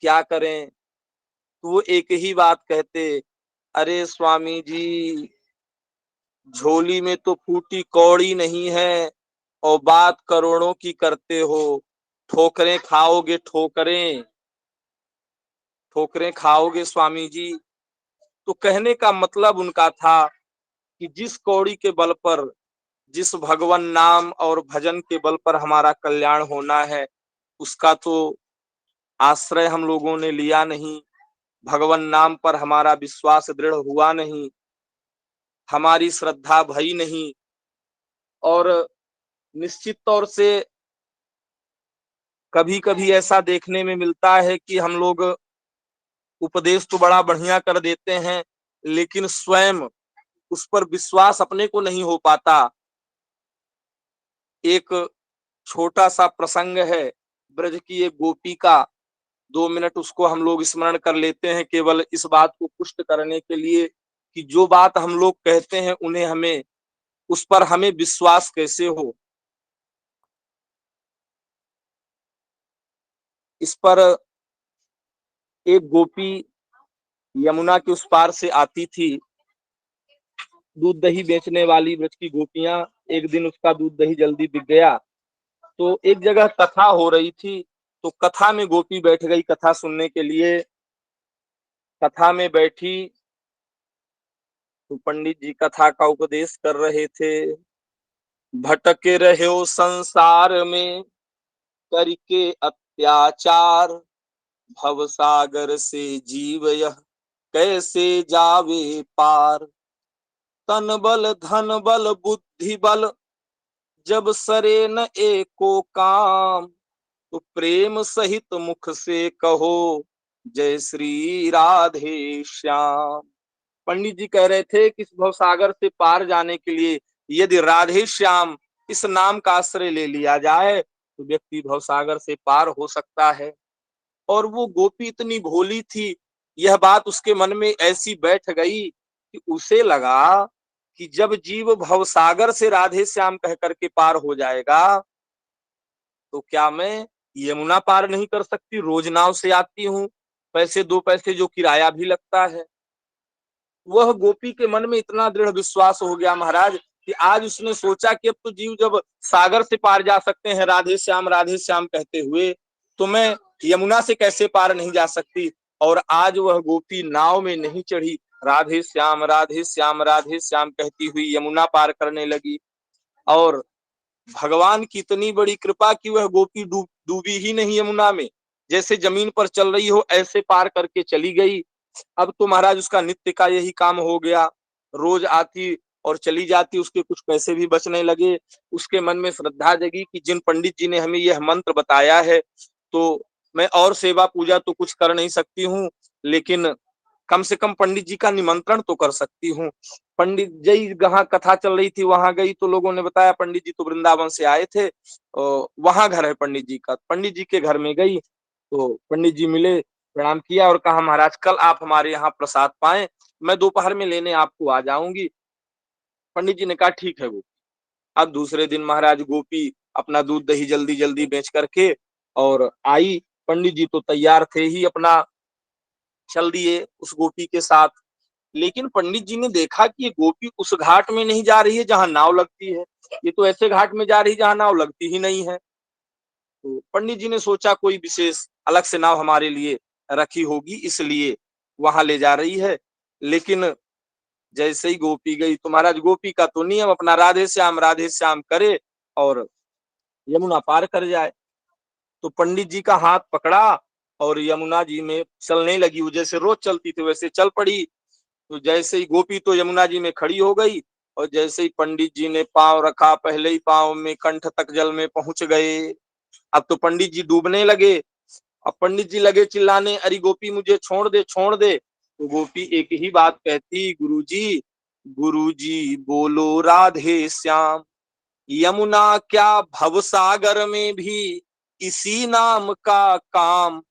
क्या करें, तो वो एक ही बात कहते, अरे स्वामी जी, झोली में तो फूटी कौड़ी नहीं है और बात करोड़ों की करते हो। ठोकरें खाओगे, ठोकरें ठोकरें खाओगे स्वामी जी। तो कहने का मतलब उनका था कि जिस कौड़ी के बल पर, जिस भगवान नाम और भजन के बल पर हमारा कल्याण होना है, उसका तो आश्रय हम लोगों ने लिया नहीं, भगवान नाम पर हमारा विश्वास दृढ़ हुआ नहीं, हमारी श्रद्धा भई नहीं। और निश्चित तौर से कभी कभी ऐसा देखने में मिलता है कि हम लोग उपदेश तो बड़ा बढ़िया कर देते हैं, लेकिन स्वयं उस पर विश्वास अपने को नहीं हो पाता। एक छोटा सा प्रसंग है ब्रज की एक गोपी का, 2 मिनट उसको हम लोग स्मरण कर लेते हैं, केवल इस बात को पुष्ट करने के लिए कि जो बात हम लोग कहते हैं उन्हें हमें, उस पर हमें विश्वास कैसे हो। इस पर एक गोपी यमुना के उस पार से आती थी, दूध दही बेचने वाली ब्रज की गोपियां, एक दिन उसका दूध दही जल्दी बिक गया। तो एक जगह कथा हो रही थी, तो कथा में गोपी बैठ गई कथा सुनने के लिए। कथा में बैठी तो पंडित जी कथा का उपदेश कर रहे थे। भटके रहे हो संसार में करके अत्याचार, भव सागर से जीव यह कैसे जावे पार। तन बल धन बल बुद्धि बल जब सरे न एको काम, तो प्रेम सहित मुख से कहो जय श्री राधे श्याम। पंडित जी कह रहे थे कि इस भवसागर से पार जाने के लिए यदि राधे श्याम इस नाम का आश्रय ले लिया जाए तो व्यक्ति भवसागर से पार हो सकता है। और वो गोपी इतनी भोली थी, यह बात उसके मन में ऐसी बैठ गई कि उसे लगा कि जब जीव भवसागर से राधे श्याम कह करके पार हो जाएगा, तो क्या मैं यमुना पार नहीं कर सकती? रोज नाव से आती हूँ, पैसे 2 पैसे जो किराया भी लगता है। वह गोपी के मन में इतना दृढ़ विश्वास हो गया महाराज कि आज उसने सोचा कि अब तो जीव जब सागर से पार जा सकते हैं राधे श्याम कहते हुए, तो मैं यमुना से कैसे पार नहीं जा सकती। और आज वह गोपी नाव में नहीं चढ़ी, राधे श्याम राधे श्याम राधे श्याम कहती हुई यमुना पार करने लगी। और भगवान की इतनी बड़ी कृपा कि वह गोपी डूबी ही नहीं यमुना में, जैसे जमीन पर चल रही हो ऐसे पार करके चली गई। अब तो महाराज उसका नित्य का यही काम हो गया, रोज आती और चली जाती, उसके कुछ पैसे भी बचने लगे। उसके मन में श्रद्धा जगी कि जिन पंडित जी ने हमें यह मंत्र बताया है, तो मैं और सेवा पूजा तो कुछ कर नहीं सकती हूँ, लेकिन कम से कम पंडित जी का निमंत्रण तो कर सकती हूँ। पंडित जी जहाँ कथा चल रही थी वहां गई तो लोगों ने बताया पंडित जी तो वृंदावन से आए थे, वहां घर है पंडित जी का। पंडित जी के घर में गई तो पंडित जी मिले, प्रणाम किया और कहा महाराज कल आप हमारे यहाँ प्रसाद पाए, मैं दोपहर में लेने आपको आ जाऊंगी। पंडित जी ने कहा ठीक है। वो अब दूसरे दिन महाराज गोपी अपना दूध दही जल्दी जल्दी बेच करके और आई। पंडित जी तो तैयार थे ही, अपना चल दिए उस गोपी के साथ। लेकिन पंडित जी ने देखा कि ये गोपी उस घाट में नहीं जा रही है जहां नाव लगती है, ये तो ऐसे घाट में जा रही है जहां नाव लगती ही नहीं है। तो पंडित जी ने सोचा कोई विशेष अलग से नाव हमारे लिए रखी होगी, इसलिए वहां ले जा रही है। लेकिन जैसे ही गोपी गई तो महाराज गोपी का तो नियम अपना राधे श्याम करे और यमुना पार कर जाए। तो पंडित जी का हाथ पकड़ा और यमुना जी में चलने लगी। वो जैसे रोज चलती थी वैसे चल पड़ी। तो जैसे ही गोपी तो यमुना जी में खड़ी हो गई और जैसे ही पंडित जी ने पांव रखा, पहले ही पांव में कंठ तक जल में पहुंच गए। अब तो पंडित जी डूबने लगे। अब पंडित जी लगे चिल्लाने, अरे गोपी मुझे छोड़ दे छोड़ दे। तो गोपी एक ही बात कहती, गुरुजी बोलो राधे श्याम, यमुना क्या भवसागर में भी इसी नाम का काम,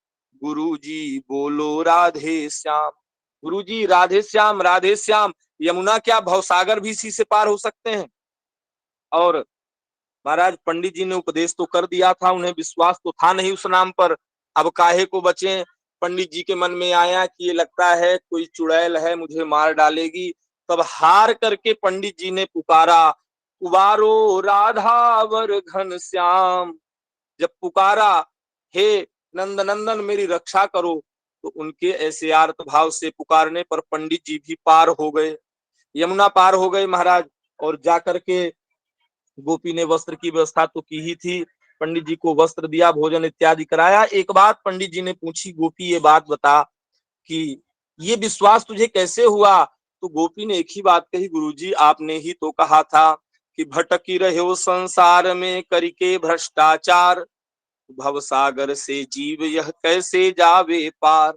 गुरुजी बोलो राधे श्याम। गुरुजी राधे श्याम, राधे श्याम। यमुना क्या भवसागर भी इसी से पार हो सकते हैं। और महाराज पंडित जी ने उपदेश तो कर दिया था, उन्हें विश्वास तो था नहीं उस नाम पर, अब काहे को बचे। पंडित जी के मन में आया कि ये लगता है कोई चुड़ैल है, मुझे मार डालेगी। तब हार करके पंडित जी ने पुकारा, उबारो राधावर घन श्याम। जब पुकारा, हे नंद नंदन मेरी रक्षा करो, तो उनके ऐसे आर्त भाव से पुकारने पर पंडित जी भी पार हो गए, यमुना पार हो गए महाराज। और जाकर के गोपी ने वस्त्र की व्यवस्था तो की ही थी, पंडित जी को वस्त्र दिया, भोजन इत्यादि कराया। एक बात पंडित जी ने पूछी, गोपी ये बात बता कि ये विश्वास तुझे कैसे हुआ। तो गोपी ने एक ही बात कही, गुरुजी आपने ही तो कहा था कि भटकी रहे हो संसार में करिके भ्रष्टाचार, भवसागर से जीव यह कैसे जावे पार।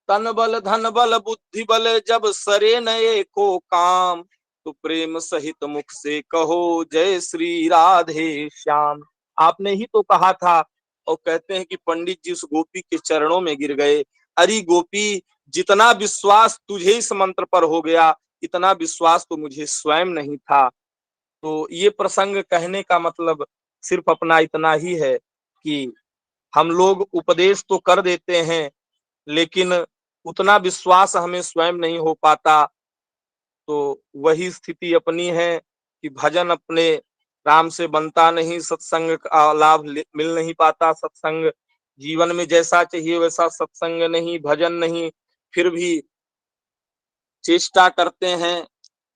तन बल धन बल बुद्धि बल जब सरे नए को काम, तो प्रेम सहित मुख से कहो जय श्री राधे श्याम। आपने ही तो कहा था। और कहते हैं कि पंडित जी उस गोपी के चरणों में गिर गए। अरे गोपी, जितना विश्वास तुझे इस मंत्र पर हो गया, इतना विश्वास तो मुझे स्वयं नहीं था। तो ये प्रसंग कहने का मतलब सिर्फ अपना इतना ही है कि हम लोग उपदेश तो कर देते हैं, लेकिन उतना विश्वास हमें स्वयं नहीं हो पाता। तो वही स्थिति अपनी है कि भजन अपने राम से बनता नहीं, सत्संग का लाभ मिल नहीं पाता। सत्संग जीवन में जैसा चाहिए वैसा सत्संग नहीं, भजन नहीं, फिर भी चेष्टा करते हैं।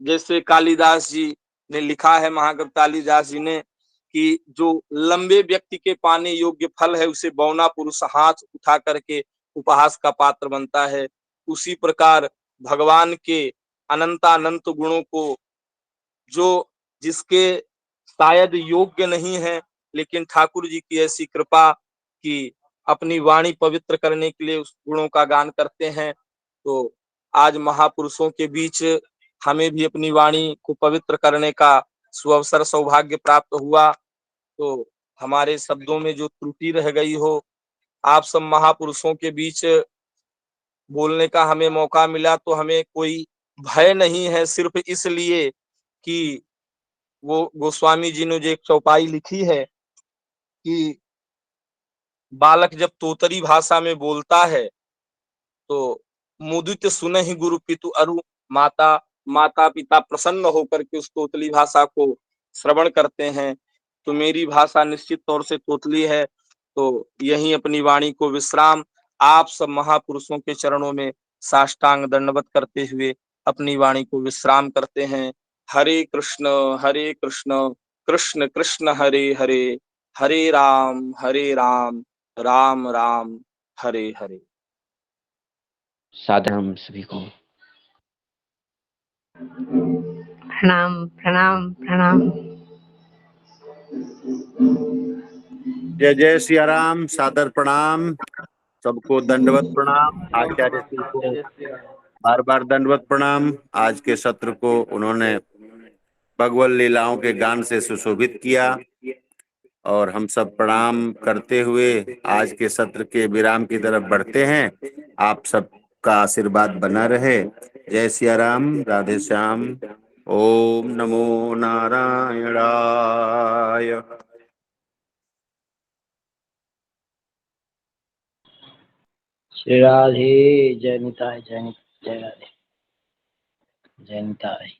जैसे कालिदास जी ने लिखा है, महाकवि कालिदास जी ने, कि जो लंबे व्यक्ति के पाने योग्य फल है, उसे बौना पुरुष हाथ उठा करके उपहास का पात्र बनता है। उसी प्रकार भगवान के अनंतानंत गुणों को जो जिसके शायद योग्य नहीं है, लेकिन ठाकुर जी की ऐसी कृपा कि अपनी वाणी पवित्र करने के लिए उस गुणों का गान करते हैं। तो आज महापुरुषों के बीच हमें भी अपनी वाणी को पवित्र करने का सुअवसर सौभाग्य प्राप्त हुआ। तो हमारे शब्दों में जो त्रुटि रह गई हो, आप सब महापुरुषों के बीच बोलने का हमें मौका मिला, तो हमें कोई भय नहीं है, सिर्फ इसलिए कि वो गोस्वामी जी ने जो एक चौपाई लिखी है कि बालक जब तोतरी भाषा में बोलता है तो मुदित सुनहि गुरु पितु अरु, माता माता पिता प्रसन्न होकर के उस तोतली भाषा को श्रवण करते हैं। तो मेरी भाषा निश्चित तौर से तोतली है। तो यही अपनी वाणी को विश्राम आप सब महापुरुषों के चरणों में साष्टांग दंडवत करते हुए अपनी वाणी को विश्राम करते हैं। हरे कृष्ण कृष्ण कृष्ण हरे हरे, हरे राम राम राम हरे हरे। साधारण सभी को प्रणाम प्रणाम प्रणाम। जय जय सिया राम, सादर प्रणाम, सबको दंडवत प्रणाम। आचार्य श्री को बार बार दंडवत प्रणाम। आज के सत्र को उन्होंने भगवत लीलाओं के गान से सुशोभित किया और हम सब प्रणाम करते हुए आज के सत्र के विराम की तरफ बढ़ते हैं। आप सबका आशीर्वाद बना रहे। जय सिया राम, राधे श्याम। ओम नमो नारायणाय। श्री राधे, जय निताय, जय राधे, जय निताय।